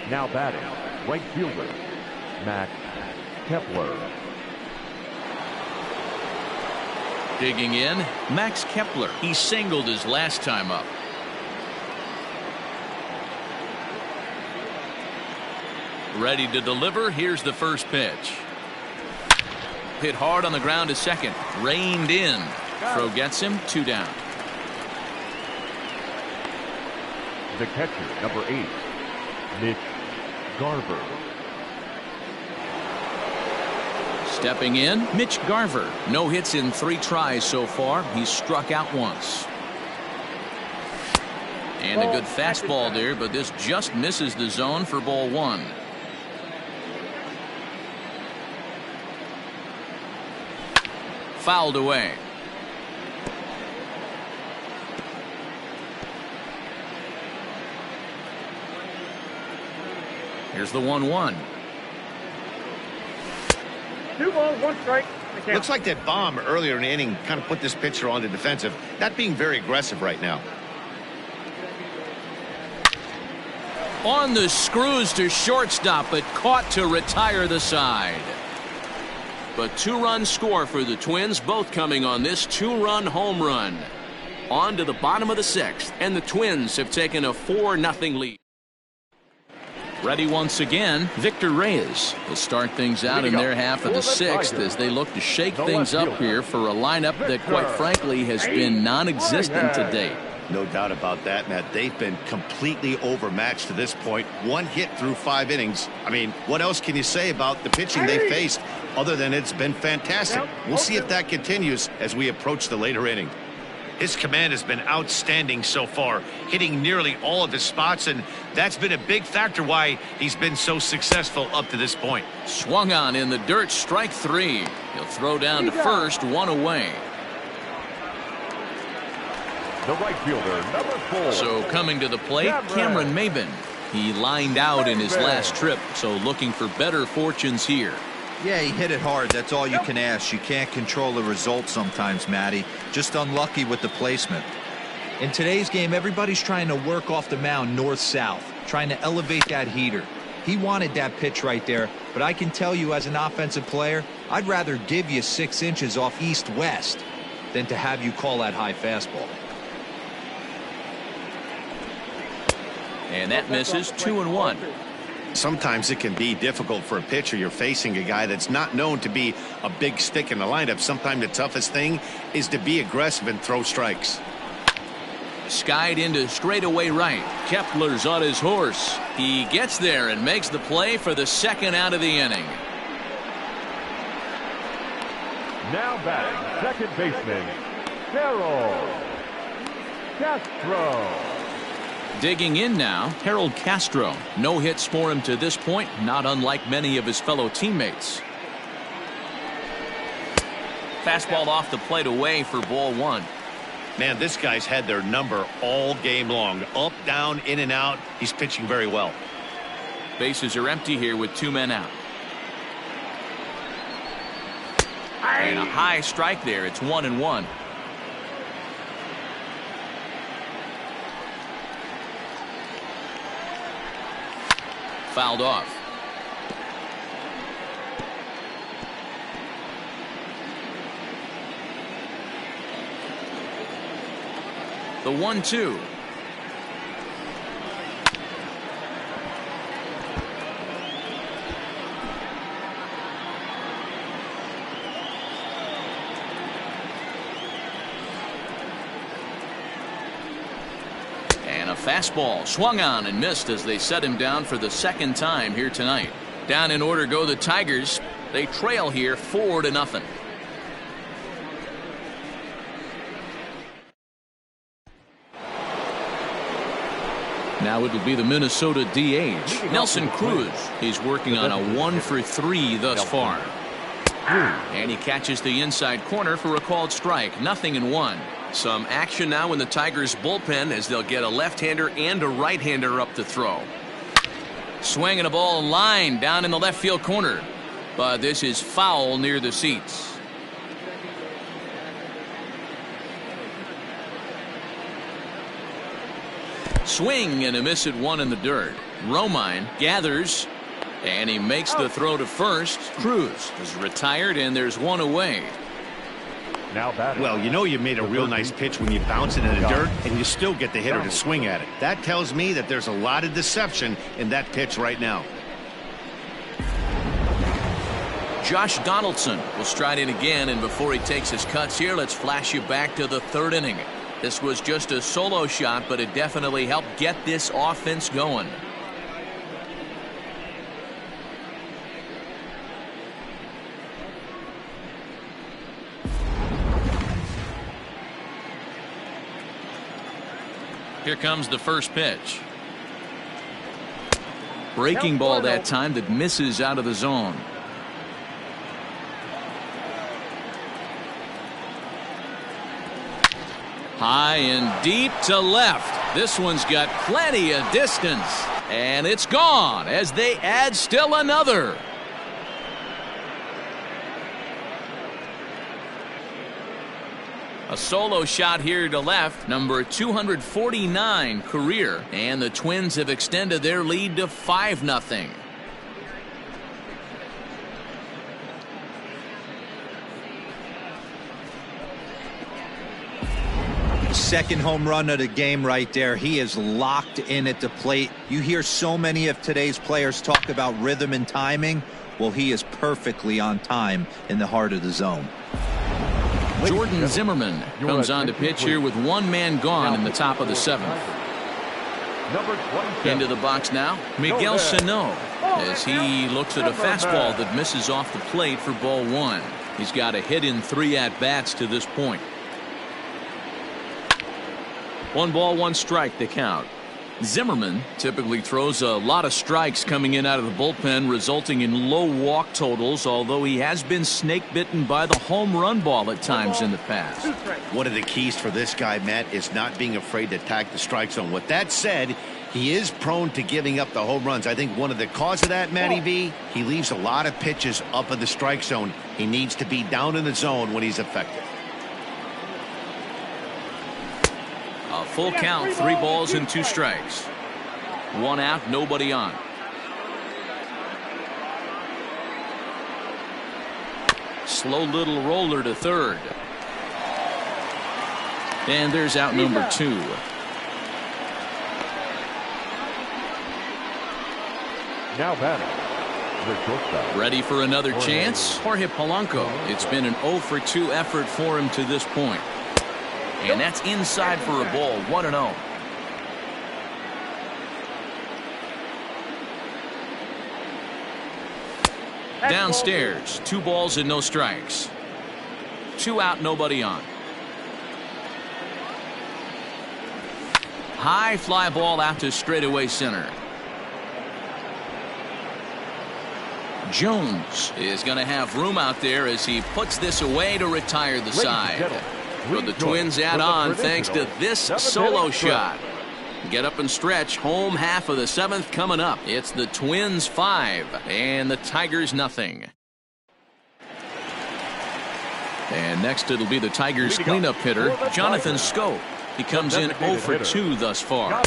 Now batting, right fielder, Max Kepler. Digging in, Max Kepler. He singled his last time up. Ready to deliver. Here's the first pitch. Hit hard on the ground to second. Reined in. Throw gets him. 2 down. The catcher, number 8, Mitch Garver. Stepping in, Mitch Garver. No hits in 3 tries so far. He's struck out once. And a good fastball there, but this just misses the zone for ball 1. Fouled away. Here's the 1-1. 2 balls, 1 strike. Looks like that bomb earlier in the inning kind of put this pitcher on the defensive, not being very aggressive right now. On the screws to shortstop, but caught to retire the side. But 2-run score for the Twins, both coming on this 2-run home run. On to the bottom of the 6th, and the Twins have taken a 4-0 lead. Ready once again, Victor Reyes will start things out in their half of the 6th as they look to shake things up here for a lineup that, quite frankly, has been non-existent to date. No doubt about that, Matt. They've been completely overmatched to this point. 1 hit through 5 innings. I mean, what else can you say about the pitching they faced other than it's been fantastic? We'll see if that continues as we approach the later inning. His command has been outstanding so far, hitting nearly all of his spots, and that's been a big factor why he's been so successful up to this point. Swung on in the dirt, strike 3. He'll throw down to first, 1 away. The right fielder, number 4. So coming to the plate, Cameron Maybin. He lined out in his last trip, so looking for better fortunes here. Yeah, he hit it hard. That's all you can ask. You can't control the result sometimes, Matty. Just unlucky with the placement. In today's game, everybody's trying to work off the mound north-south, trying to elevate that heater. He wanted that pitch right there, but I can tell you as an offensive player, I'd rather give you 6 inches off east-west than to have you call that high fastball. And that misses, 2-1. Sometimes it can be difficult for a pitcher. You're facing a guy that's not known to be a big stick in the lineup. Sometimes the toughest thing is to be aggressive and throw strikes. Skied into straightaway right. Kepler's on his horse. He gets there and makes the play for the 2nd out of the inning. Now batting, 2nd baseman, Harold Castro. Digging in now, Harold Castro. No hits for him to this point, not unlike many of his fellow teammates. Fastball off the plate away for ball 1. Man, this guy's had their number all game long. Up, down, in and out. He's pitching very well. Bases are empty here with 2 men out. And a high strike there. It's 1-1. Fouled off. The 1-2. And a fastball swung on and missed as they set him down for the 2nd time here tonight. Down in order go the Tigers. They trail here 4-0. Now it will be the Minnesota DH, Nelson Cruz. He's working on a 1-for-3 thus far. And he catches the inside corner for a called strike. 0-1. Some action now in the Tigers bullpen as they'll get a left-hander and a right-hander up to throw. Swinging a ball line down in the left field corner. But this is foul near the seats. Swing and a miss at 1 in the dirt. Romine gathers and he makes the throw to first. Cruz is retired and there's 1 away. Now batting. Well, you know you made a real nice pitch when you bounce it in the dirt and you still get the hitter to swing at it. That tells me that there's a lot of deception in that pitch right now. Josh Donaldson will stride in again, and before he takes his cuts here, let's flash you back to the 3rd inning. This was just a solo shot, but it definitely helped get this offense going. Here comes the first pitch. Breaking ball that time that misses out of the zone. High and deep to left. This one's got plenty of distance. And it's gone as they add still another. A solo shot here to left, number 249 career, and the Twins have extended their lead to 5-0. Second home run of the game right there. He is locked in at the plate. You hear so many of today's players talk about rhythm and timing. Well, he is perfectly on time in the heart of the zone. Jordan Zimmerman comes on to pitch here with one man gone in the top of the 7th. Into the box now, Miguel Sano, as he looks at a fastball that misses off the plate for ball 1. He's got a hit in 3 at-bats to this point. 1 ball, 1 strike to count. Zimmerman typically throws a lot of strikes coming in out of the bullpen, resulting in low walk totals, although he has been snake bitten by the home run ball at times in the past. One of the keys for this guy, Matt, is not being afraid to attack the strike zone. With that said, he is prone to giving up the home runs. I think one of the cause of that, Matty V, he leaves a lot of pitches up in the strike zone. He needs to be down in the zone when he's effective. A full count, 3 balls and 2 strikes. 1 out, nobody on. Slow little roller to third. And there's out number 2. Now batting, the shortstop. Ready for another chance? Jorge Polanco. It's been an 0 for 2 effort for him to this point. And that's inside for a ball, 1-0. Downstairs, 2 balls and no strikes. 2 out, nobody on. High fly ball out to straightaway center. Jones is going to have room out there as he puts this away to retire the side. But the Twins add on thanks to this solo shot. Get up and stretch. Home half of the 7th coming up. It's the Twins 5 and the Tigers nothing. And next it'll be the Tigers cleanup hitter, Jonathan Schoop. He comes in 0 for 2 thus far.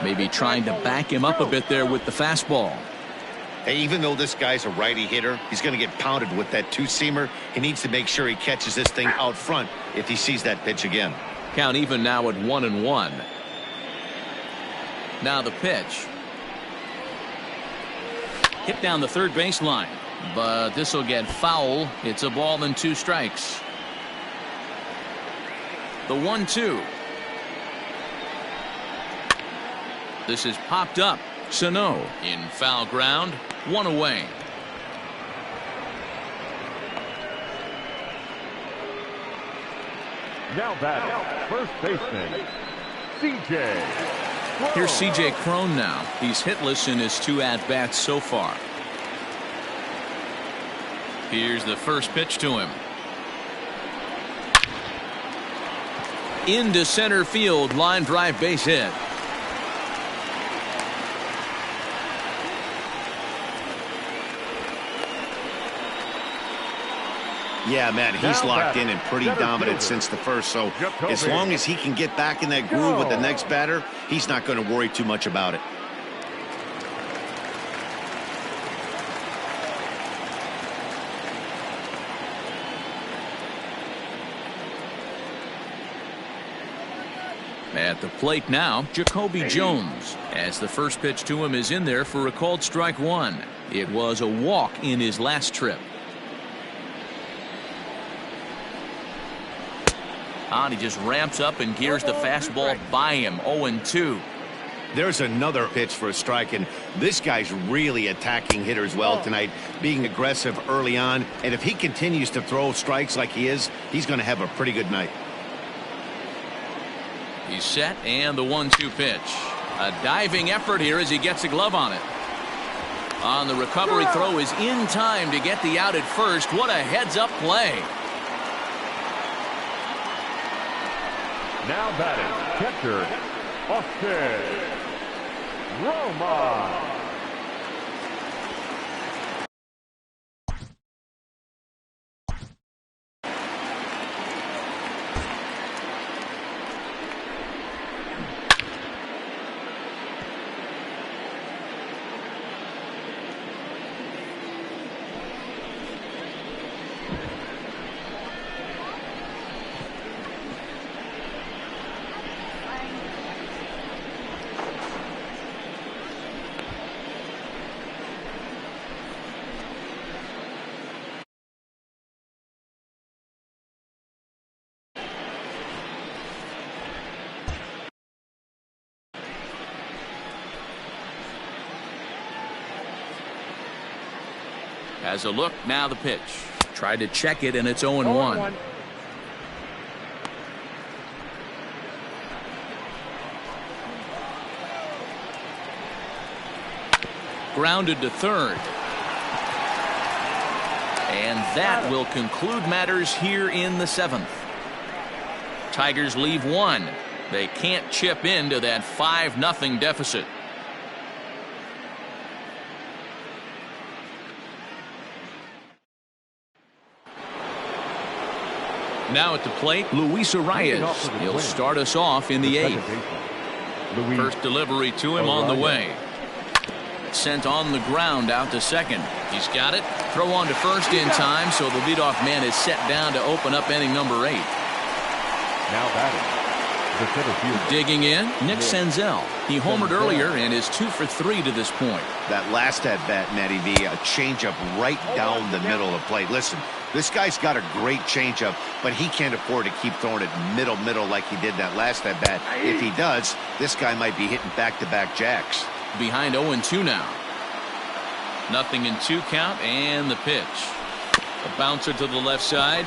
Maybe trying to back him up a bit there with the fastball. Hey, even though this guy's a righty hitter, he's going to get pounded with that 2-seamer. He needs to make sure he catches this thing out front if he sees that pitch again. Count even now at 1-1. Now the pitch. Hit down the third baseline, but this will get foul. It's a ball and 2 strikes. The 1-2. This is popped up. Sano in foul ground. 1 away. Now batting, first baseman, C.J. Here's C.J. Cron now. He's hitless in his 2 at-bats so far. Here's the first pitch to him. Into center field, line drive base hit. Yeah, Matt, he's locked in and pretty dominant since the first, so as long as he can get back in that groove with the next batter, he's not going to worry too much about it. At the plate now, Jacoby Jones, as the first pitch to him is in there for a called strike 1. It was a walk in his last trip. And he just ramps up and gears the fastball by him. 0-2. There's another pitch for a strike, and this guy's really attacking hitters well tonight, being aggressive early on. And if he continues to throw strikes like he is, he's going to have a pretty good night. He's set, and the 1-2 pitch. A diving effort here as he gets a glove on it. On the recovery throw is in time to get the out at first. What a heads-up play. Now batting, catcher, Austin Roma. Has a look, now the pitch. Tried to check it, and it's 0-1. Grounded to third. And that will conclude matters here in the 7th. Tigers leave one. They can't chip into that 5-0 deficit. Now at the plate, Luis Arias. He'll start us off in the 8th. First delivery to him on the way. Sent on the ground out to second. He's got it. Throw on to first in time, so the leadoff man is set down to open up inning number 8. Now batting, the center fielder. Digging in, Nick Senzel. He homered earlier and is 2 for 3 to this point. That last at bat, Matty V, a changeup right down the middle of the plate. Listen, this guy's got a great changeup, but he can't afford to keep throwing it middle like he did that last at bat. If he does, this guy might be hitting back-to-back jacks. Behind 0-2 now. 0-2 count, and the pitch. A bouncer to the left side.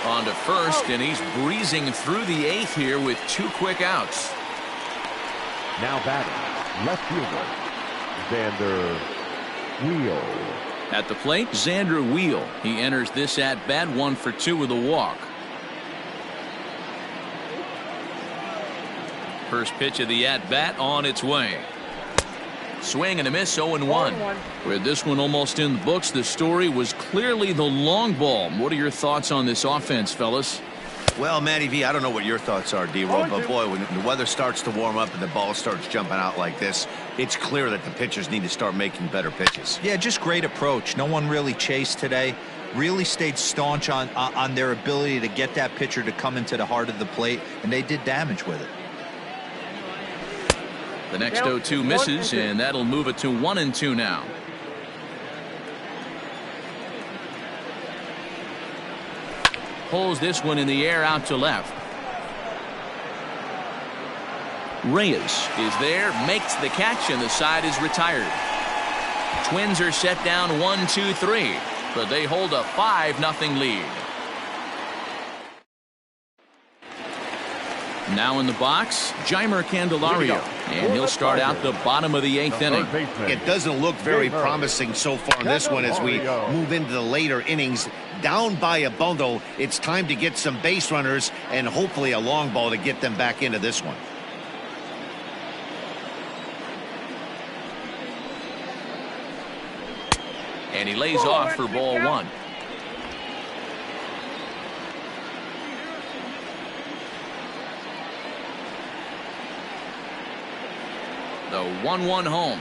On to first, and he's breezing through the 8th here with 2 quick outs. Now batting, left fielder, Xander Wheel. At the plate, Xander Wheel. He enters this at bat 1 for 2 with a walk. First pitch of the at bat on its way. Swing and a miss, 0-1. With this one almost in the books, the story was clearly the long ball. What are your thoughts on this offense, fellas? Well, Matty V, I don't know what your thoughts are, D-Roll, but boy, when the weather starts to warm up and the ball starts jumping out like this, it's clear that the pitchers need to start making better pitches. Yeah, just great approach. No one really chased today. Really stayed staunch on their ability to get that pitcher to come into the heart of the plate, and they did damage with it. The next 0-2 misses, and that'll move it to 1-2 now. Pulls this one in the air out to left. Reyes is there, makes the catch, and the side is retired. Twins are set down 1-2-3, but they hold a 5-0 lead. Now in the box, Jeimer Candelario, and he'll start out the bottom of the 8th inning. It doesn't look very promising so far in this one as we move into the later innings. Down by a bundle, it's time to get some base runners and hopefully a long ball to get them back into this one. And he lays off for ball 1. The 1-1 home.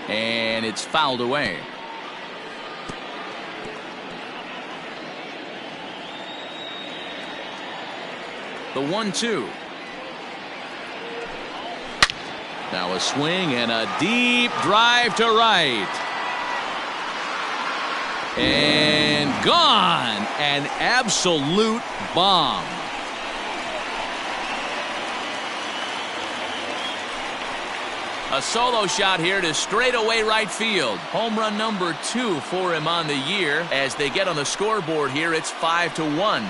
And it's fouled away. The 1-2. Now a swing and a deep drive to right. And gone. An absolute bomb. A solo shot here to straightaway right field. Home run number 2 for him on the year. As they get on the scoreboard here, it's 5-1.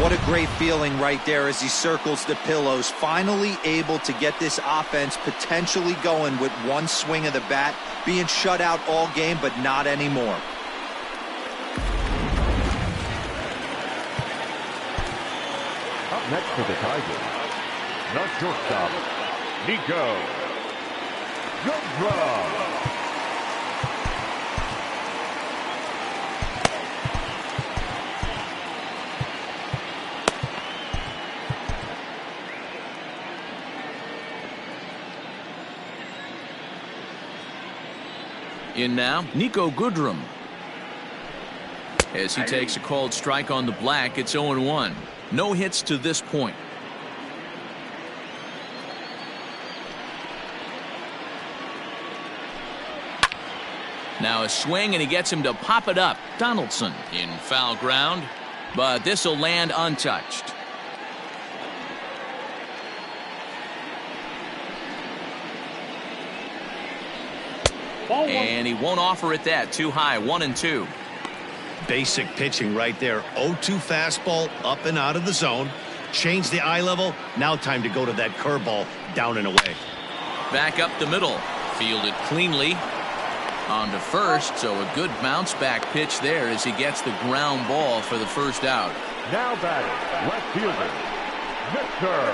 What a great feeling right there as he circles the pillows. Finally able to get this offense potentially going with one swing of the bat. Being shut out all game, but not anymore. Up next for the Tigers, the shortstop, Nico Goodrum. In now, Nico Goodrum. As he takes a called strike on the black, it's 0-1. No hits to this point. Now a swing, and he gets him to pop it up. Donaldson in foul ground, but this will land untouched. And he won't offer it that. Too high. 1-2. Basic pitching right there. 0-2 fastball up and out of the zone. Change the eye level. Now time to go to that curveball down and away. Back up the middle. Fielded cleanly. On to first, so a good bounce back pitch there as he gets the ground ball for the first out. Now batting, left fielder, Victor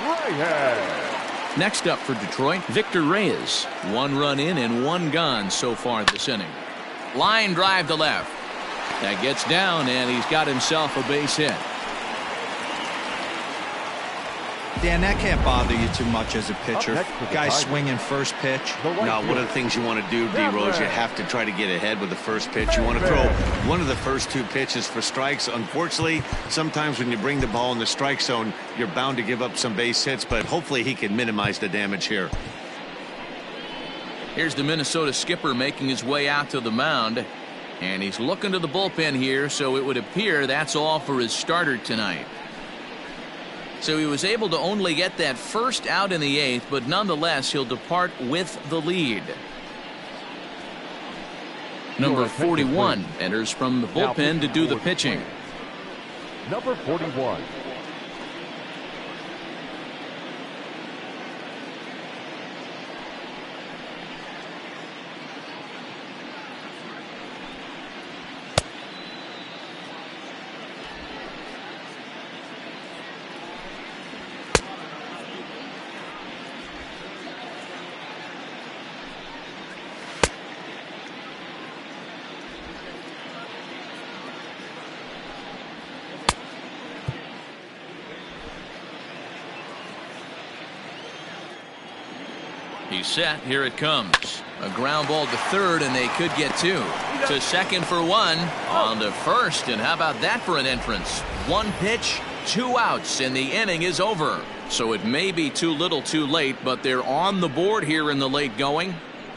Reyes. Next up for Detroit, Victor Reyes. 1 run in and 1 gone so far this inning. Line drive to left. That gets down, and he's got himself a base hit. Dan, that can't bother you too much as a pitcher. Guy swinging first pitch. Now, one of the things you want to do, D-Rose, you have to try to get ahead with the first pitch. You want to throw one of the first 2 pitches for strikes. Unfortunately, sometimes when you bring the ball in the strike zone, you're bound to give up some base hits, but hopefully he can minimize the damage here. Here's the Minnesota skipper making his way out to the mound, and he's looking to the bullpen here, so it would appear that's all for his starter tonight. So he was able to only get that first out in the 8th, but nonetheless he'll depart with the lead. Number 41 enters from the bullpen to do the pitching. Number 41. He's set. Here it comes. A ground ball to third, and they could get 2. To second for 1. On to first, and how about that for an entrance? 1 pitch, 2 outs, and the inning is over. So it may be too little too late, but they're on the board here in the late going.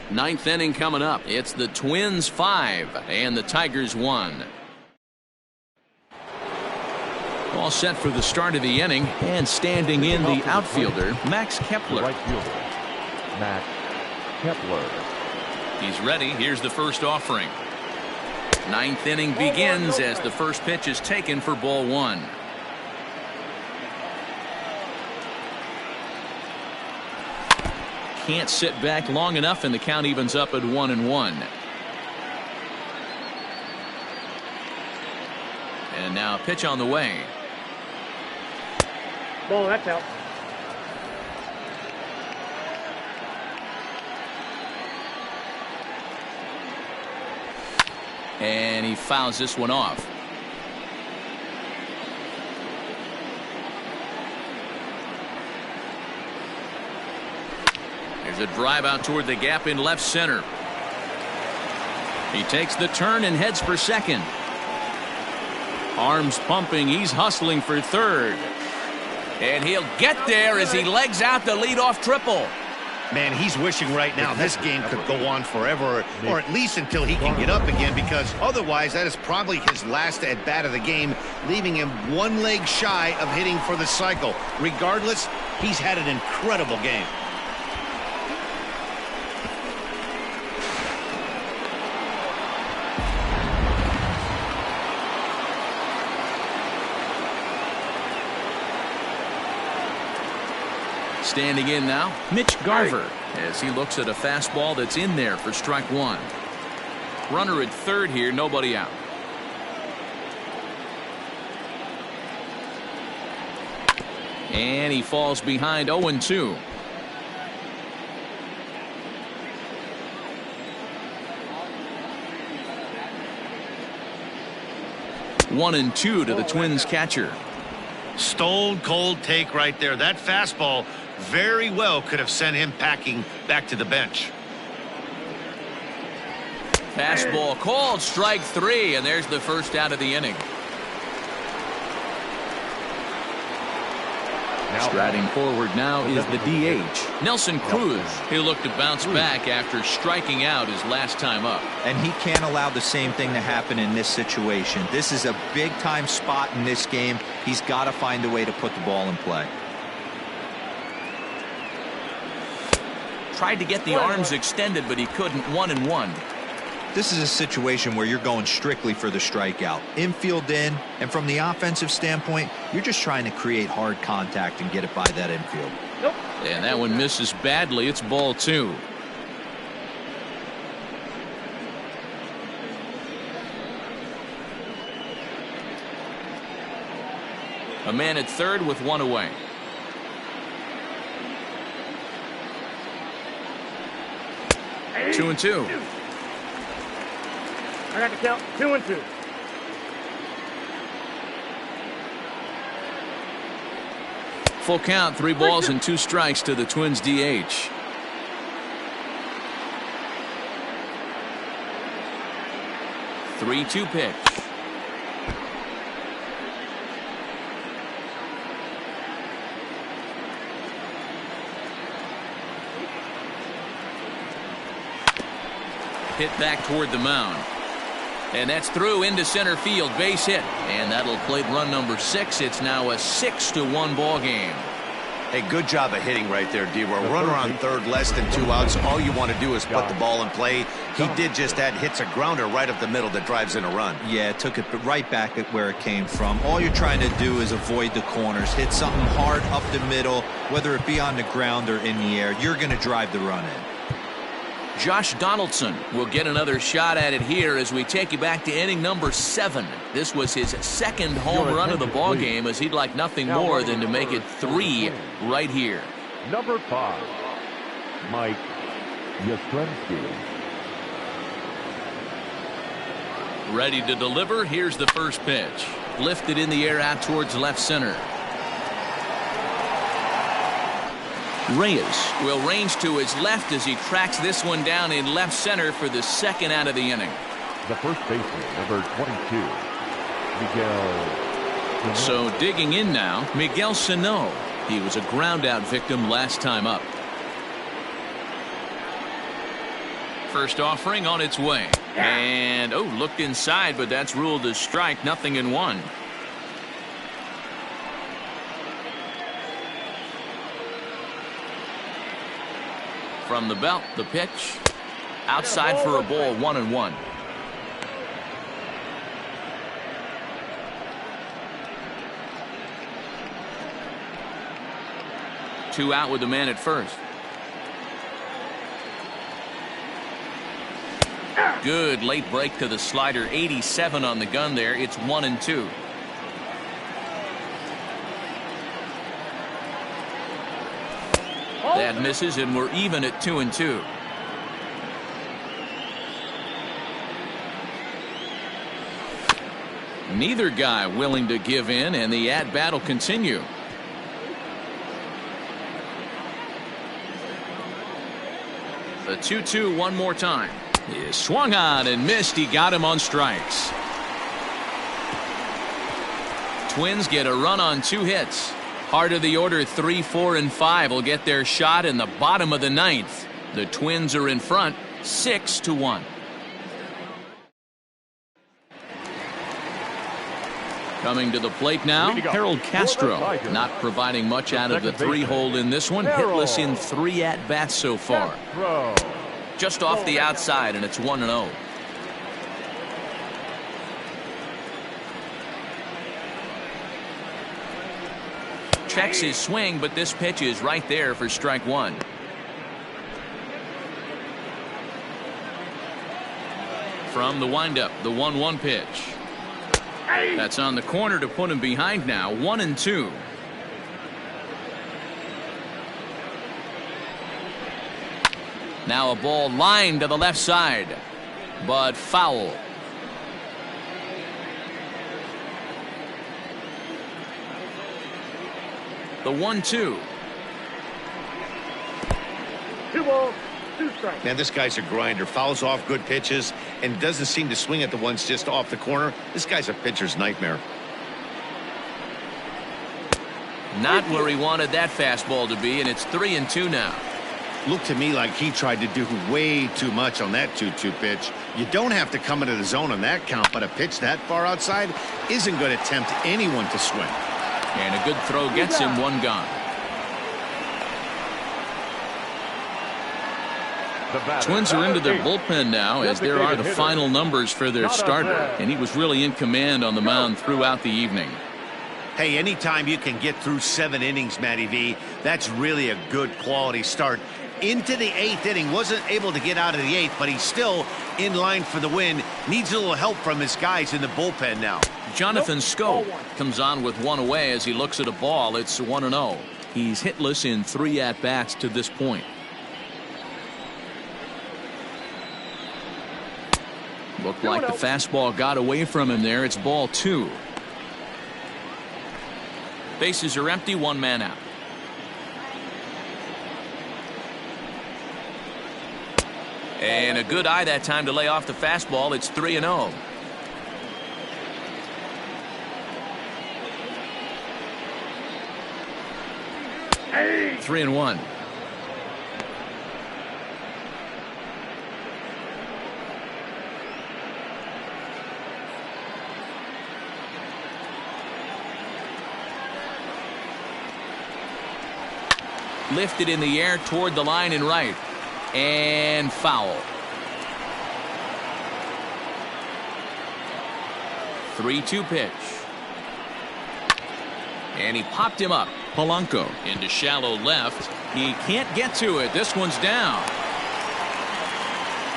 9th inning coming up. It's the Twins 5 and the Tigers 1. All set for the start of the inning, and standing in the outfielder, Max Kepler. Right fielder, Max Kepler. He's ready. Here's the first offering. 9th inning begins as the first pitch is taken for ball 1. Can't sit back long enough, and the count evens up at 1-1. And now a pitch on the way. Ball, that's out. And he fouls this one off. There's a drive out toward the gap in left center. He takes the turn and heads for second. Arms pumping. He's hustling for third. And he'll get there as he legs out the leadoff triple. Man, he's wishing right now this game could go on forever, or at least until he can get up again, because otherwise that is probably his last at-bat of the game, leaving him 1 leg shy of hitting for the cycle. Regardless, he's had an incredible game. Standing in now, Mitch Garver, as he looks at a fastball that's in there for strike 1. Runner at third here, nobody out. And he falls behind 0-2. One and 2 to the Twins catcher. Stone cold take right there. That fastball very well could have sent him packing back to the bench. Fastball called, strike 3, and there's the first out of the inning. Striding forward now is the DH, Nelson Cruz. He'll look to bounce back after striking out his last time up. And he can't allow the same thing to happen in this situation. This is a big-time spot in this game. He's got to find a way to put the ball in play. Tried to get the arms extended, but he couldn't. 1-1. This is a situation where you're going strictly for the strikeout. Infield in, and from the offensive standpoint, you're just trying to create hard contact and get it by that infield. And that one misses badly. It's ball 2. A man at third with 1 away. Hey. 2-2. I got to count 2-2. Full count, 3 balls and 2 strikes to the Twins DH. Three-two pitch. Hit back toward the mound. And that's through into center field, base hit. And that'll plate run number 6. It's now a 6-1 ball game. Hey, good job of hitting right there, D. We're runner on third, less than 2 outs. All you want to do is put the ball in play. He did just that. Hits a grounder right up the middle that drives in a run. Yeah, took it right back at where it came from. All you're trying to do is avoid the corners. Hit something hard up the middle, whether it be on the ground or in the air. You're going to drive the run in. Josh Donaldson will get another shot at it here as we take you back to inning number 7. This was his second home run of the ball game, as he'd like nothing more than to make it 3 right here. Number 5, Mike Yastrzemski. Ready to deliver. Here's the first pitch. Lifted in the air out towards left center. Reyes will range to his left as he tracks this one down in left center for the second out of the inning. The first baseman, number 22, Miguel. So digging in now, Miguel Sano. He was a ground out victim last time up. First offering on its way. And looked inside, but that's ruled a strike. 0-1. From the belt, the pitch. Outside for a ball, 1-1. Two out with the man at first. Good late break to the slider. 87 on the gun there. It's 1-2. That misses, and we're even at 2-2. Neither guy willing to give in, and the at-bat will continue. The 2-2 one more time. He swung on and missed. He got him on strikes. Twins get a run on 2 hits. Heart of the order, 3, 4, and 5 will get their shot in the bottom of the 9th. The Twins are in front, 6-1. Coming to the plate now, Harold Castro. Not providing much out of the 3-hole in this one. Hitless in 3 at-bats so far. Just off the outside, and it's 1-0. Checks his swing, but this pitch is right there for strike 1. From the windup, the 1-1 pitch. That's on the corner to put him behind now. 1-2. Now a ball lined to the left side, but foul. The 1-2. 2 balls, 2 strikes. Man, this guy's a grinder. Fouls off good pitches and doesn't seem to swing at the ones just off the corner. This guy's a pitcher's nightmare. Not where he wanted that fastball to be, and it's 3-2 now. Looked to me like he tried to do way too much on that 2-2 pitch. You don't have to come into the zone on that count, but a pitch that far outside isn't going to tempt anyone to swing. And a good throw gets him one gone. Twins are into their bullpen now, as there are the final numbers for their starter, and he was really in command on the mound throughout the evening. Hey, anytime you can get through 7 innings, Matty V, that's really a good quality start. Into the 8th inning, wasn't able to get out of the 8th, but he's still in line for the win. Needs a little help from his guys in the bullpen now. Jonathan Scope comes on with one away as he looks at a ball. It's 1-0. He's hitless in 3 at-bats to this point. Looked like the fastball got away from him there. It's ball 2. Bases are empty, 1 man out. And a good eye that time to lay off the fastball. It's 3-0. Hey. 3-1. Lifted in the air toward the line and right. And foul. 3-2 pitch. And he popped him up. Polanco into shallow left. He can't get to it. This one's down.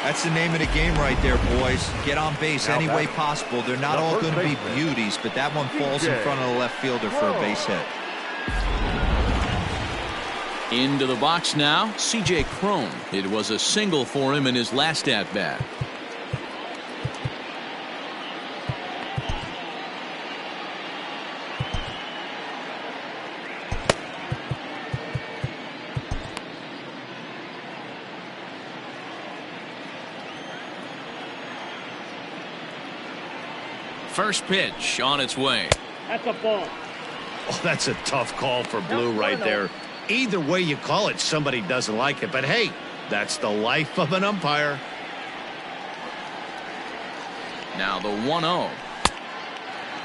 That's the name of the game right there, boys. Get on base any way possible. They're not all going to be beauties, but that one falls in front of the left fielder for a base hit. Into the box now, C.J. Cron. It was a single for him in his last at-bat. First pitch on its way. That's a ball. Oh, that's a tough call for Blue right there. Either way you call it, somebody doesn't like it. But hey, that's the life of an umpire. Now the 1-0.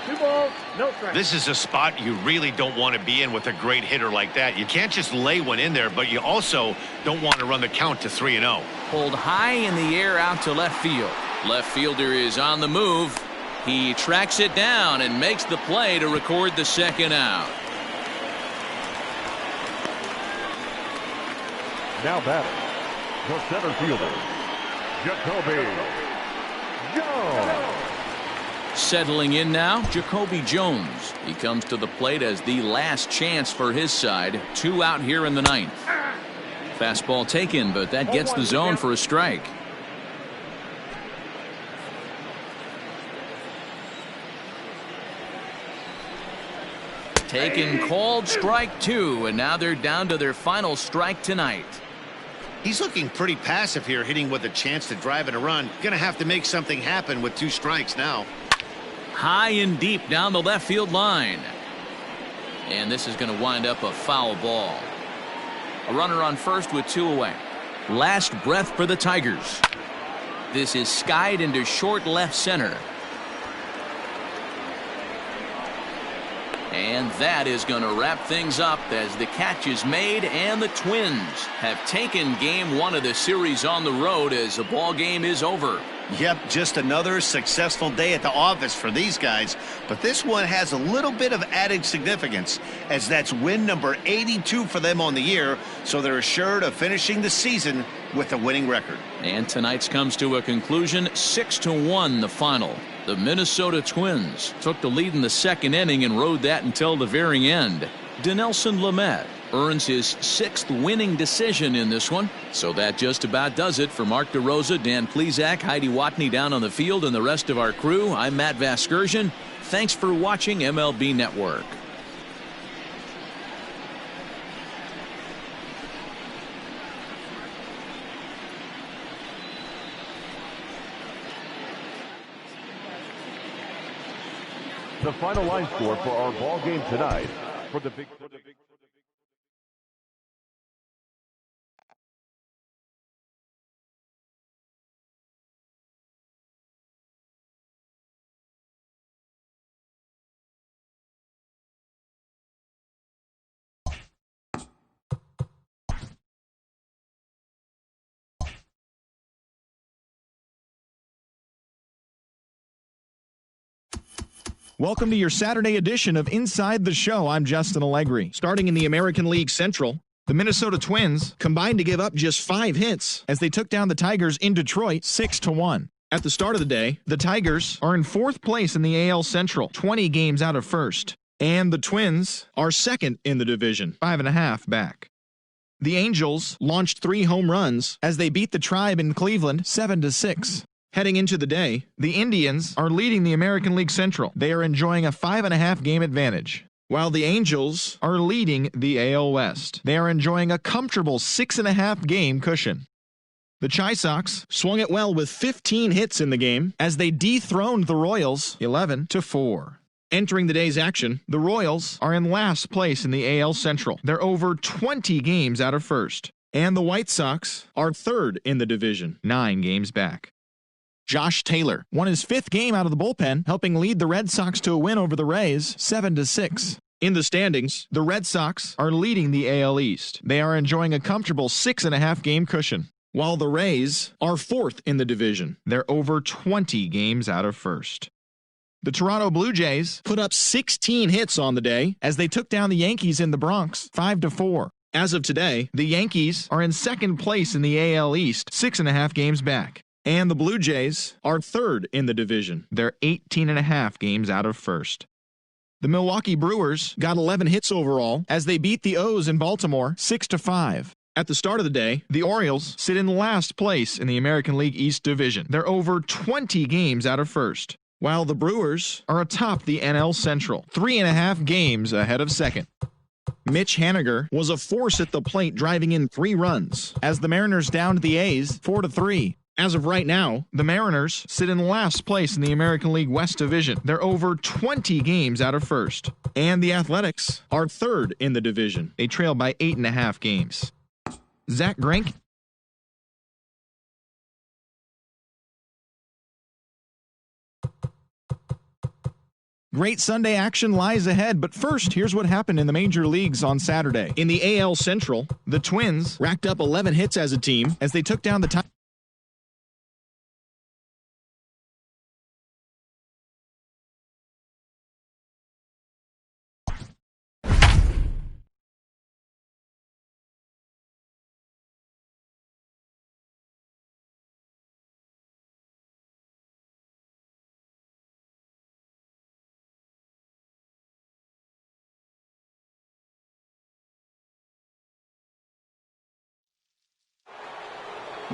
2 balls, no strike. This is a spot you really don't want to be in with a great hitter like that. You can't just lay one in there, but you also don't want to run the count to 3-0. Pulled high in the air out to left field. Left fielder is on the move. He tracks it down and makes the play to record the second out. Now batting, the center fielder, Jacoby Jones. Settling in now, Jacoby Jones. He comes to the plate as the last chance for his side. 2 out here in the 9th. Fastball taken, but that gets the zone for a strike. Taken, called, strike 2, and now they're down to their final strike tonight. He's looking pretty passive here, hitting with a chance to drive in a run. Gonna have to make something happen with 2 strikes now. High and deep down the left field line. And this is going to wind up a foul ball. A runner on first with 2 away. Last breath for the Tigers. This is skied into short left center. And that is going to wrap things up as the catch is made, and the Twins have taken game 1 of the series on the road as the ball game is over. Yep, just another successful day at the office for these guys. But this one has a little bit of added significance, as that's win number 82 for them on the year, so they're assured of finishing the season with a winning record. And tonight's comes to a conclusion, 6-1 the final. The Minnesota Twins took the lead in the 2nd inning and rode that until the very end. Dinelson Lamet earns his 6th winning decision in this one. So that just about does it for Mark DeRosa, Dan Plesac, Heidi Watney down on the field, and the rest of our crew. I'm Matt Vasgersian. Thanks for watching MLB Network. The final line score for our ball game tonight: for the big. Welcome to your Saturday edition of Inside the Show. I'm Justin Allegri. Starting in the American League Central, the Minnesota Twins combined to give up just 5 hits as they took down the Tigers in Detroit 6-1. At the start of the day, the Tigers are in 4th place in the AL Central, 20 games out of 1st. And the Twins are 2nd in the division, 5.5 back. The Angels launched 3 home runs as they beat the Tribe in Cleveland 7-6. Heading into the day, the Indians are leading the American League Central. They are enjoying a 5.5 game advantage, while the Angels are leading the AL West. They are enjoying a comfortable 6.5 game cushion. The Chi Sox swung it well with 15 hits in the game as they dethroned the Royals 11-4. Entering the day's action, the Royals are in last place in the AL Central. They're over 20 games out of 1st. And the White Sox are 3rd in the division, 9 games back. Josh Taylor won his 5th game out of the bullpen, helping lead the Red Sox to a win over the Rays 7-6. In the standings, the Red Sox are leading the AL East. They are enjoying a comfortable 6.5 game cushion, while the Rays are 4th in the division. They're over 20 games out of 1st. The Toronto Blue Jays put up 16 hits on the day as they took down the Yankees in the Bronx 5-4. As of today, the Yankees are in 2nd place in the AL East, 6.5 games back. And the Blue Jays are 3rd in the division. They're 18.5 games out of 1st. The Milwaukee Brewers got 11 hits overall as they beat the O's in Baltimore 6-5. At the start of the day, the Orioles sit in last place in the American League East Division. They're over 20 games out of 1st, while the Brewers are atop the NL Central, 3.5 games ahead of 2nd. Mitch Haniger was a force at the plate, driving in 3 runs as the Mariners downed the A's 4-3. As of right now, the Mariners sit in last place in the American League West Division. They're over 20 games out of 1st. And the Athletics are 3rd in the division. They trail by 8.5 games. Zach Greinke. Great Sunday action lies ahead, but first, here's what happened in the major leagues on Saturday. In the AL Central, the Twins racked up 11 hits as a team as they took down the Tigers.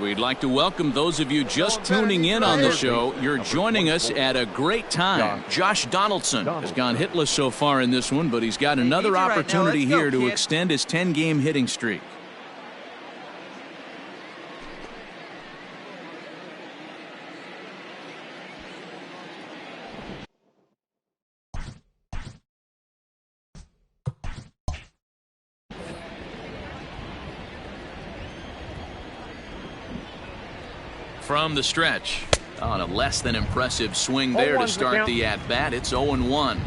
We'd like to welcome those of you just tuning in on the show. You're joining us at a great time. Josh Donaldson has gone hitless so far in this one, but he's got another opportunity here to extend his 10-game hitting streak. From the stretch, on a less than impressive swing there to start the at-bat. It's 0-1.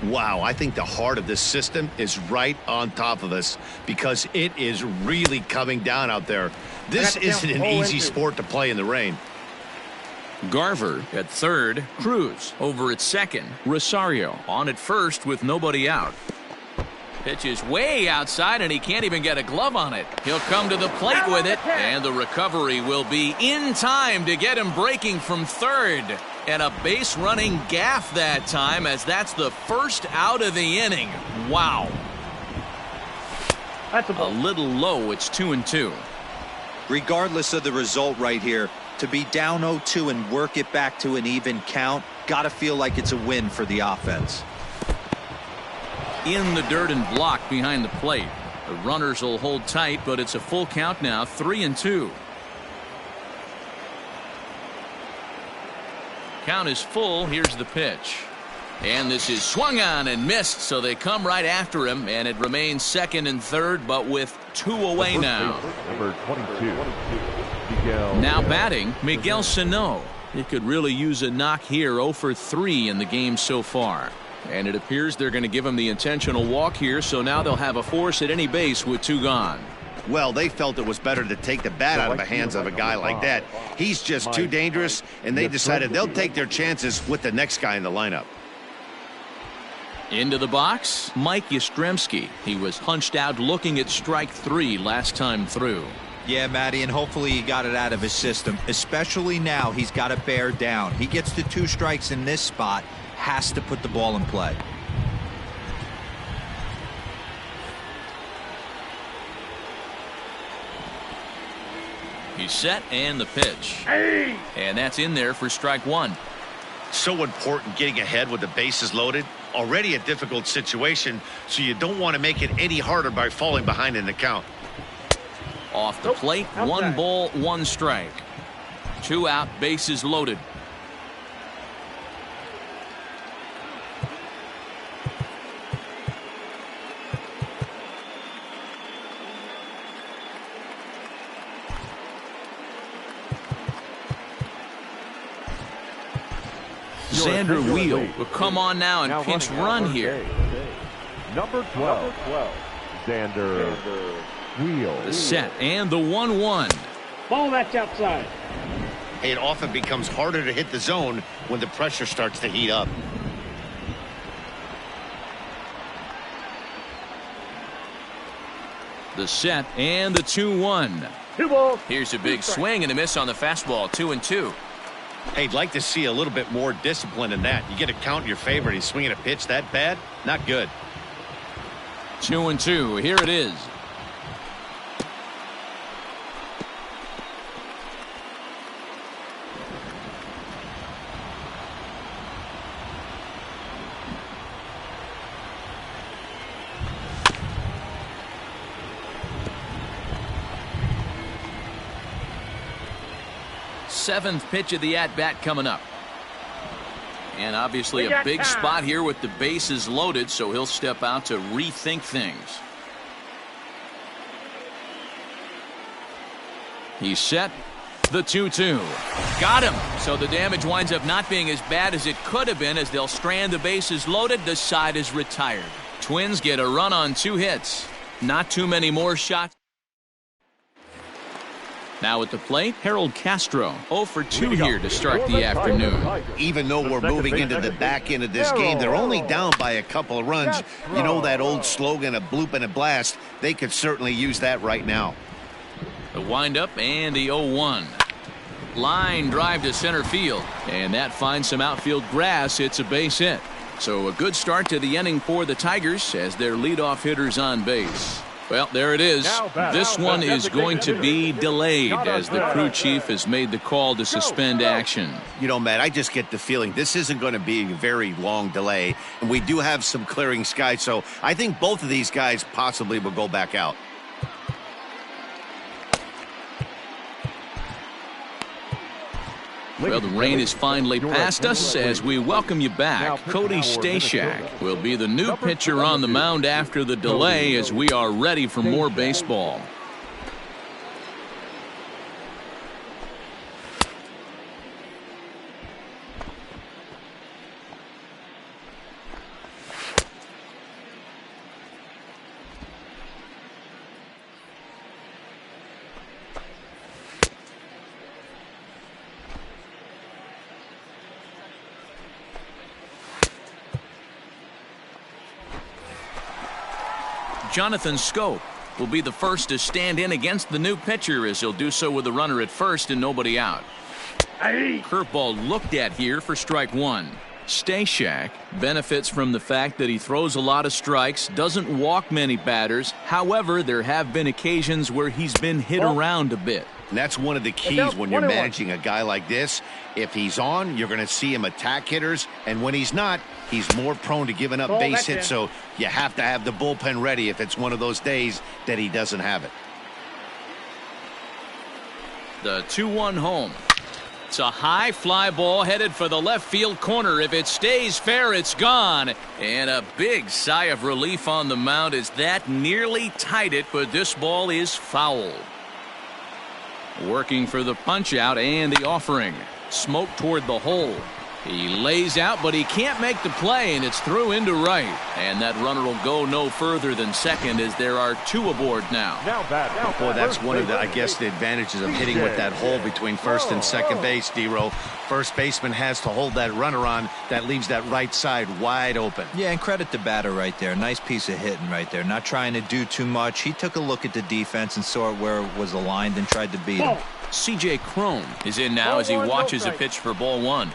Wow, I think the heart of this system is right on top of us because it is really coming down out there. This isn't an easy sport to play in the rain. Garver at 3rd. Cruz over at 2nd. Rosario on at 1st with nobody out. Pitch is way outside, and he can't even get a glove on it. He'll come to the plate with it, and the recovery will be in time to get him breaking from 3rd. And a base-running gaff that time, as that's the first out of the inning. Wow. That's a little low. It's 2-2. Regardless of the result right here, to be down 0-2 and work it back to an even count, gotta feel like it's a win for the offense. In the dirt and blocked behind the plate. The runners will hold tight, but it's a full count now, 3-2. Count is full. Here's the pitch. And this is swung on and missed, so they come right after him, and it remains second and third, but with 2 away now. Number 22. Now batting, Miguel Sano. He could really use a knock here. 0 for 3 in the game so far. And it appears they're going to give him the intentional walk here, so now they'll have a force at any base with 2 gone. Well, they felt it was better to take the bat out of the hands of a guy like that. He's just too dangerous, and they decided they'll take their chances with the next guy in the lineup. Into the box, Mike Yastrzemski. He was hunched out looking at strike 3 last time through. Yeah, Matty, and hopefully he got it out of his system, especially now he's got to bear down. He gets the 2 strikes in this spot, has to put the ball in play. He's set, and the pitch. And that's in there for strike 1. So important getting ahead with the bases loaded. Already a difficult situation, so you don't want to make it any harder by falling behind in the count. Off the plate, 1 ball, 1 strike. 2 out, bases loaded. Xander Wheel will come on now and pinch run here. Number 12. Xander Wheel. The set and the 1-1. Ball that's outside. It often becomes harder to hit the zone when the pressure starts to heat up. The set and the 2-1. 2 balls. Here's a big swing and a miss on the fastball. 2-2. Hey, I'd like to see a little bit more discipline in that. You get a count in your favor and he's swinging a pitch that bad? Not good. 2-2. Here it is. Seventh pitch of the at-bat coming up. And obviously a big spot here with the bases loaded, so he'll step out to rethink things. He's set. The 2-2. Got him. So the damage winds up not being as bad as it could have been as they'll strand the bases loaded. The side is retired. Twins get a run on 2 hits. Not too many more shots. Now at the plate, Harold Castro, 0 for 2 here to start the afternoon. Even though we're moving into the back end of this game, they're only down by a couple of runs. You know that old slogan, a bloop and a blast. They could certainly use that right now. The windup and the 0-1. Line drive to center field. And that finds some outfield grass. It's a base hit. So a good start to the inning for the Tigers as their leadoff hitter's on base. Well, there it is. This one is going to be delayed as the crew chief has made the call to suspend action. You know, Matt, I just get the feeling this isn't going to be a very long delay. And we do have some clearing skies, so I think both of these guys possibly will go back out. Well, the rain is finally past us as we welcome you back. Cody Stashak will be the new pitcher on the mound after the delay as we are ready for more baseball. Jonathan Scope will be the first to stand in against the new pitcher as he'll do so with a runner at first and nobody out. Curveball looked at here for strike 1. Stashak benefits from the fact that he throws a lot of strikes, doesn't walk many batters. However, there have been occasions where he's been hit around a bit. And that's one of the keys when you're managing a guy like this. If he's on, you're going to see him attack hitters. And when he's not, he's more prone to giving up base hits. So you have to have the bullpen ready if it's one of those days that he doesn't have it. The 2-1 home. It's a high fly ball headed for the left field corner. If it stays fair, it's gone. And a big sigh of relief on the mound as that nearly tied it, but this ball is foul. Working for the punch out and the offering. Smoke toward the hole. He lays out, but he can't make the play, and it's through into right. And that runner will go no further than second as there are two aboard now. Boy, that's one of the, I guess, the advantages of hitting with that hole between first and second base, D-Row. First baseman has to hold that runner on. That leaves that right side wide open. Yeah, and credit the batter right there. Nice piece of hitting right there. Not trying to do too much. He took a look at the defense and saw it where it was aligned and tried to beat him. C.J. Cron is in now as he watches a pitch for ball one.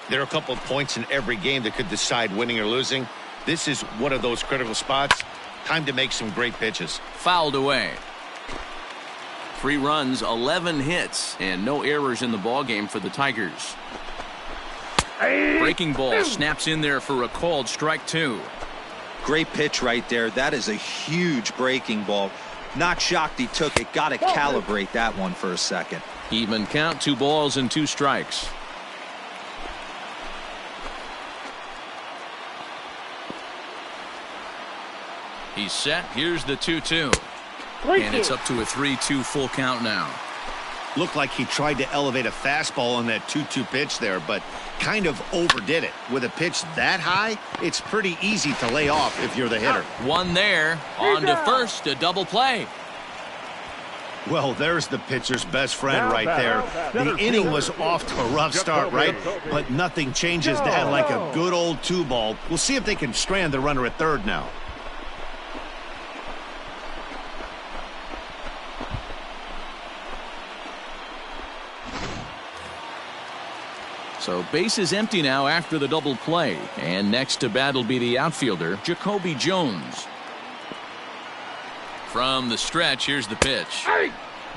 There are a couple of points in every game that could decide winning or losing. This is one of those critical spots. Time to make some great pitches. Fouled away. 3 runs, 11 hits, and no errors in the ballgame for the Tigers. Breaking ball snaps in there for a called strike 2. Great pitch right there. That is a huge breaking ball. Not shocked he took it. Got to calibrate that one for a second. Even count, 2 balls and 2 strikes. He's set. Here's the 2-2. And it's up to a 3-2 full count now. Looked like he tried to elevate a fastball on that 2-2 pitch there, but kind of overdid it. With a pitch that high, it's pretty easy to lay off if you're the hitter. One there. On to first. A double play. Well, there's the pitcher's best friend right there. The inning was off to a rough start, right? But nothing changes that like a good old 2-ball. We'll see if they can strand the runner at third now. So base is empty now after the double play. And next to bat will be the outfielder, Jacoby Jones. From the stretch, here's the pitch.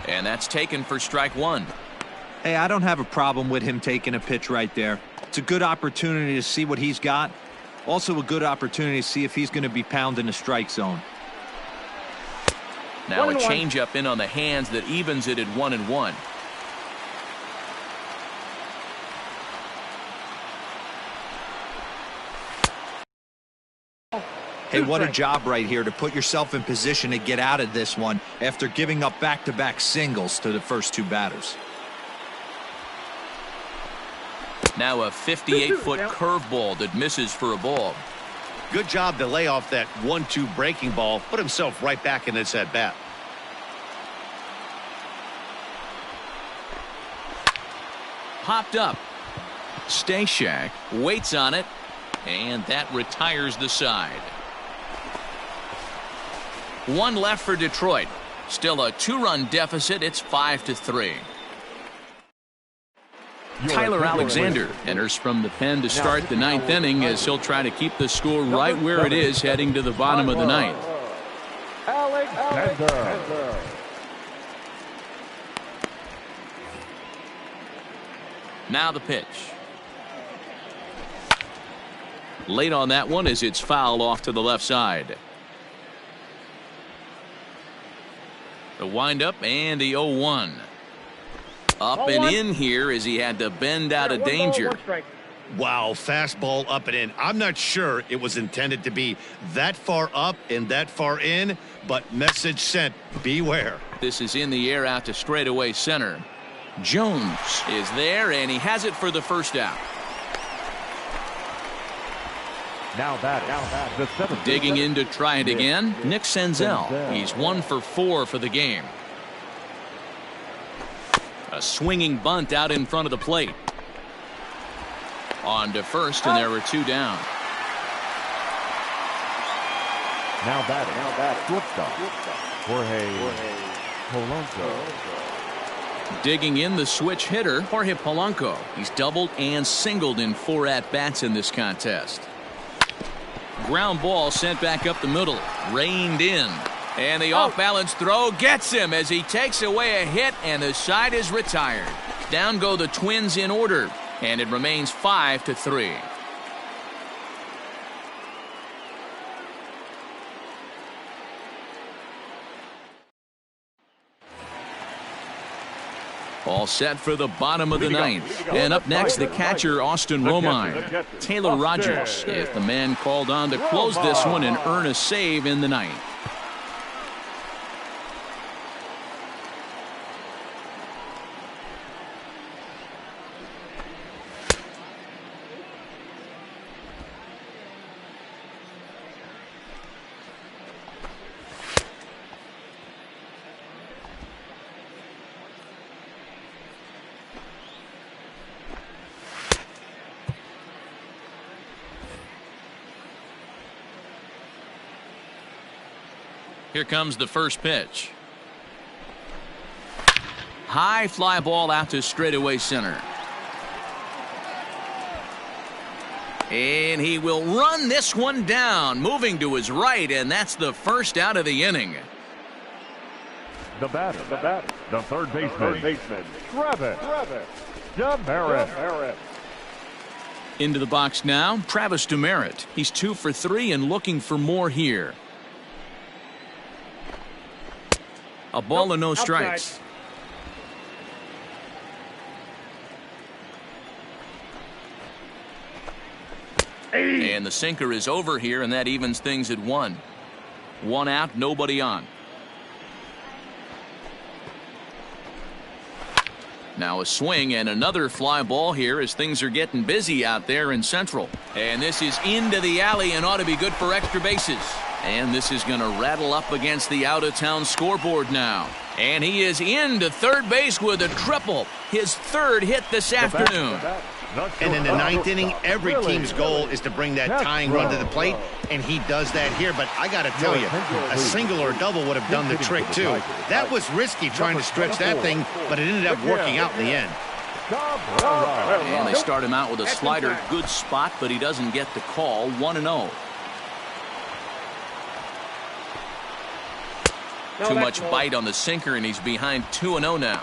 And that's taken for strike 1. Hey, I don't have a problem with him taking a pitch right there. It's a good opportunity to see what he's got. Also a good opportunity to see if he's going to be pounding the strike zone. Now a changeup in on the hands that evens it at 1-1. Hey, what a job right here to put yourself in position to get out of this one after giving up back-to-back singles to the first 2 batters. Now a 58-foot curveball that misses for a ball. Good job to lay off that 1-2 breaking ball. Put himself right back in this at-bat. Popped up. Stashak waits on it, and that retires the side. 1 left for Detroit. Still a 2-run deficit. It's 5-3. Tyler Alexander enters from the pen to start the 9th inning as he'll try to keep the score right where it is heading to the bottom of the 9th. Alexander. Now the pitch. Late on that one as it's fouled off to the left side. The windup and the 0-1. Up and in here as he had to bend out of danger. Wow, fastball up and in. I'm not sure it was intended to be that far up and that far in, but message sent, beware. This is in the air out to straightaway center. Jones is there, and he has it for the first out. Now that the 7th. Digging in to try it again, Nick Senzel. He's 1 for 4 for the game. A swinging bunt out in front of the plate. On to first, and there were 2 down. Now batting. Shortstop. Jorge Polanco. Digging in the switch hitter, Jorge Polanco. He's doubled and singled in 4 at-bats in this contest. Ground ball sent back up the middle. Reined in. And the off-balance throw gets him as he takes away a hit, and the side is retired. Down go the Twins in order, and it remains 5-3. All set for the bottom of the ninth. And up next, the catcher, Austin Romine. Taylor Rogers is the man called on to close this one and earn a save in the ninth. Here comes the first pitch. High fly ball out to straightaway center. And he will run this one down, moving to his right, and that's the first out of the inning. The batter, the third baseman, Travis Demeritte. Into the box now, Travis Demeritte. He's 2 for 3 and looking for more here. A ball and no strikes. And the sinker is over here, and that evens things at 1. 1 out, nobody on. Now a swing and another fly ball here as things are getting busy out there in Central. And this is into the alley and ought to be good for extra bases. And this is going to rattle up against the out-of-town scoreboard now. And he is into third base with a triple. His third hit this afternoon. And in the ninth inning, every team's goal is to bring that tying run to the plate, and he does that here. But I got to tell you, a single or a double would have done the trick, too. That was risky trying to stretch that thing, but it ended up working out in the end. And they start him out with a slider. Good spot, but he doesn't get the call. 1-0. Too much bite on the sinker, and he's behind 2-0 now.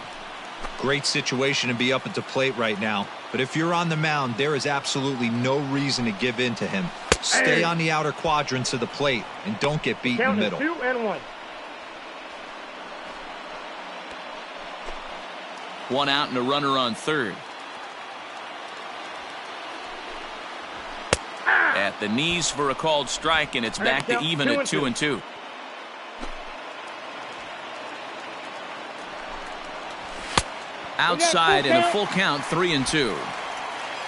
Great situation to be up at the plate right now. But if you're on the mound, there is absolutely no reason to give in to him. Stay on the outer quadrants of the plate and don't get beat in the middle. 2-1. 1 out and a runner on third. At the knees for a called strike, and it's back to even at 2-2. Outside and a full count, 3-2.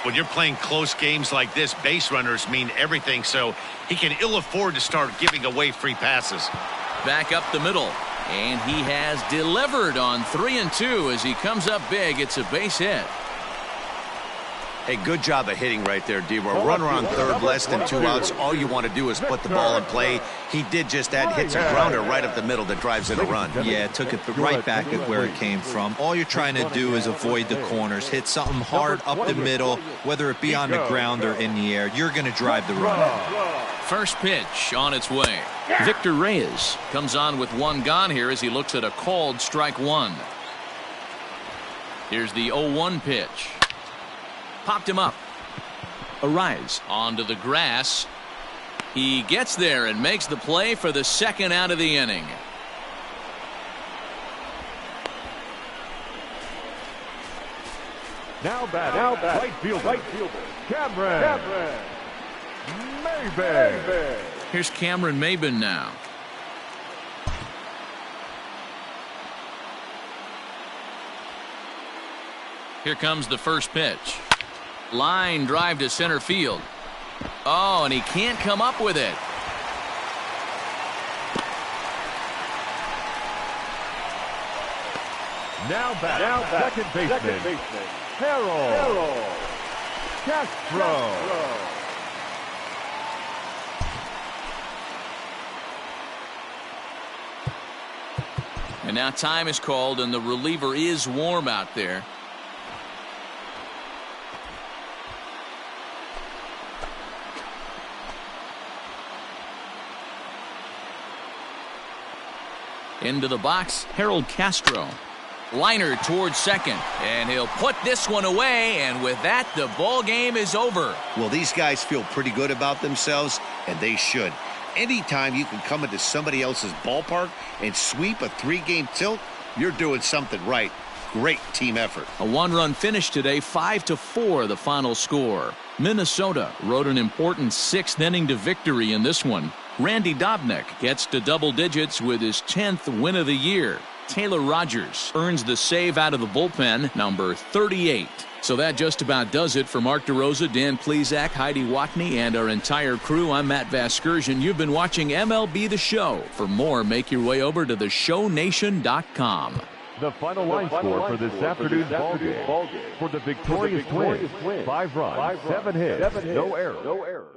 When you're playing close games like this, base runners mean everything, so he can ill afford to start giving away free passes. Back up the middle, and he has delivered on 3-2 as he comes up big. It's a base hit. Hey, good job of hitting right there, D-Roy. Runner on third, less than 2 outs. All you want to do is put the ball in play. He did just that, hits a grounder right up the middle that drives in a run. Yeah, took it right back at where it came from. All you're trying to do is avoid the corners. Hit something hard up the middle, whether it be on the ground or in the air. You're going to drive the run. First pitch on its way. Victor Reyes comes on with 1 gone here as he looks at a called strike 1. Here's the 0-1 pitch. Popped him up. A rise onto the grass. He gets there and makes the play for the second out of the inning. Now bat, right fielder, Cameron Maybin. Here's Cameron Maybin now. Here comes the first pitch. Line drive to center field. Oh, and he can't come up with it. Now bat, second baseman, Harold Castro. And now time is called, and the reliever is warm out there. Into the box, Harold Castro. Liner towards second, and he'll put this one away, and with that, the ball game is over. Well, these guys feel pretty good about themselves, and they should. Anytime you can come into somebody else's ballpark and sweep a 3-game tilt, you're doing something right. Great team effort. A one-run finish today, 5-4 the final score. Minnesota rode an important sixth inning to victory in this one. Randy Dobnak gets to double digits with his 10th win of the year. Taylor Rogers earns the save out of the bullpen, number 38. So that just about does it for Mark DeRosa, Dan Plesac, Heidi Watney, and our entire crew. I'm Matt Vasgersian. You've been watching MLB The Show. For more, make your way over to theshownation.com. The final line score for this afternoon's ball game. For the victorious Twins, 5 runs, 7 hits, no errors.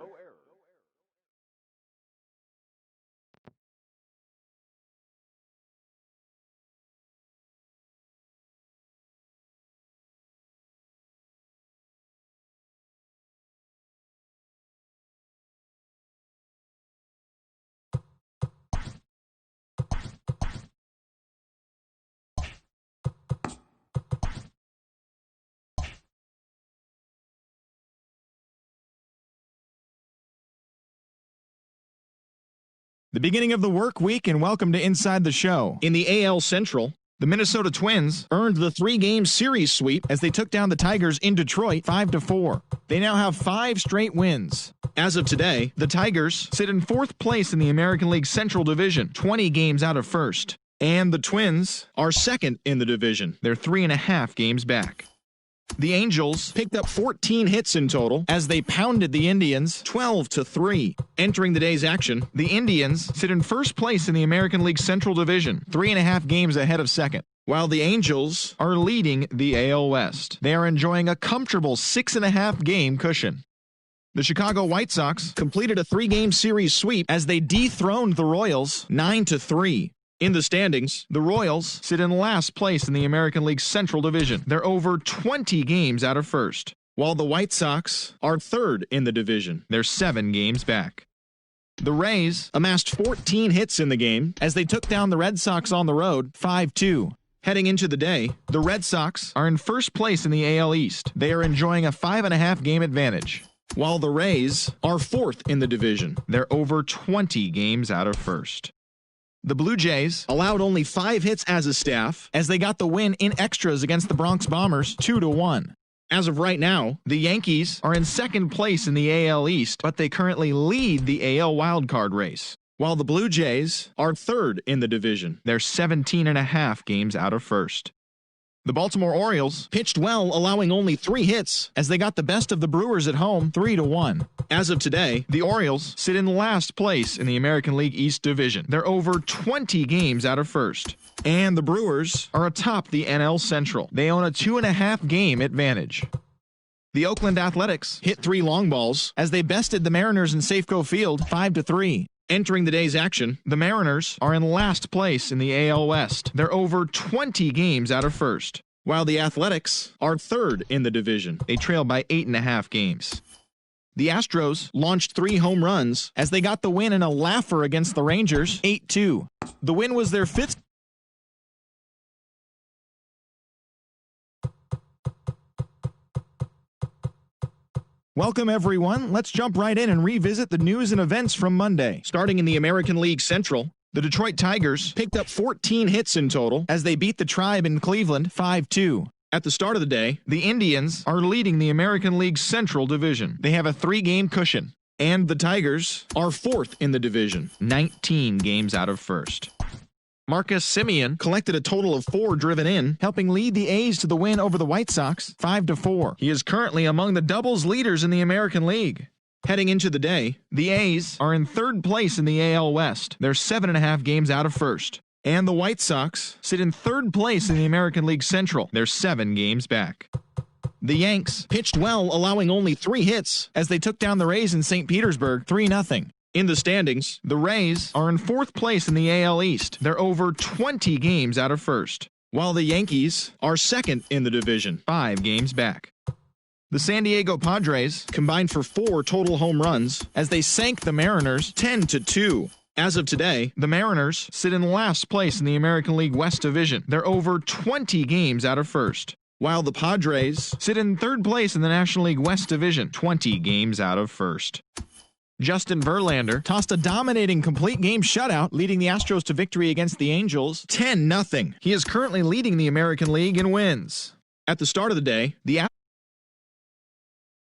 The beginning of the work week, and welcome to Inside the Show. In the AL Central, the Minnesota Twins earned the 3-game series sweep as they took down the Tigers in Detroit 5-4. They now have 5 straight wins. As of today, the Tigers sit in 4th place in the American League Central Division, 20 games out of first. And the Twins are 2nd in the division. They're 3.5 games back. The Angels picked up 14 hits in total as they pounded the Indians 12-3. Entering the day's action, the Indians sit in 1st place in the American League Central Division, 3.5 games ahead of 2nd. While the Angels are leading the AL West, they are enjoying a comfortable 6.5 game cushion. The Chicago White Sox completed a 3-game series sweep as they dethroned the Royals 9-3. In the standings, the Royals sit in last place in the American League Central Division. They're over 20 games out of first, while the White Sox are 3rd in the division. They're 7 games back. The Rays amassed 14 hits in the game as they took down the Red Sox on the road 5-2. Heading into the day, the Red Sox are in 1st place in the AL East. They are enjoying a 5.5 game advantage, while the Rays are 4th in the division. They're over 20 games out of first. The Blue Jays allowed only 5 hits as a staff as they got the win in extras against the Bronx Bombers 2-1. As of right now, the Yankees are in 2nd place in the AL East, but they currently lead the AL wildcard race, while the Blue Jays are 3rd in the division. They're 17.5 games out of first. The Baltimore Orioles pitched well, allowing only 3 hits as they got the best of the Brewers at home 3-1. As of today, the Orioles sit in last place in the American League East Division. They're over 20 games out of first. And the Brewers are atop the NL Central. They own a 2.5 game advantage. The Oakland Athletics hit 3 long balls as they bested the Mariners in Safeco Field 5-3. Entering the day's action, the Mariners are in last place in the AL West. They're over 20 games out of first, while the Athletics are 3rd in the division. They trail by 8.5 games. The Astros launched 3 home runs as they got the win in a laugher against the Rangers 8-2. The win was their 5th. Welcome, everyone. Let's jump right in and revisit the news and events from Monday. Starting in the American League Central, the Detroit Tigers picked up 14 hits in total as they beat the Tribe in Cleveland 5-2. At the start of the day, the Indians are leading the American League Central Division. They have a 3-game cushion, and the Tigers are 4th in the division, 19 games out of first. Marcus Semien collected a total of 4 driven in, helping lead the A's to the win over the White Sox 5-4. He is currently among the doubles leaders in the American League. Heading into the day, the A's are in 3rd place in the AL West. They're 7.5 games out of first. And the White Sox sit in 3rd place in the American League Central. They're 7 games back. The Yanks pitched well, allowing only 3 hits as they took down the Rays in St. Petersburg 3-0. In the standings, the Rays are in 4th place in the AL East. They're over 20 games out of first, while the Yankees are 2nd in the division, 5 games back. The San Diego Padres combined for 4 total home runs as they sank the Mariners 10-2. As of today, the Mariners sit in last place in the American League West Division. They're over 20 games out of first, while the Padres sit in 3rd place in the National League West Division, 20 games out of first. Justin Verlander tossed a dominating complete game shutout, leading the Astros to victory against the Angels 10-0. He is currently leading the American League in wins. At the start of the day, the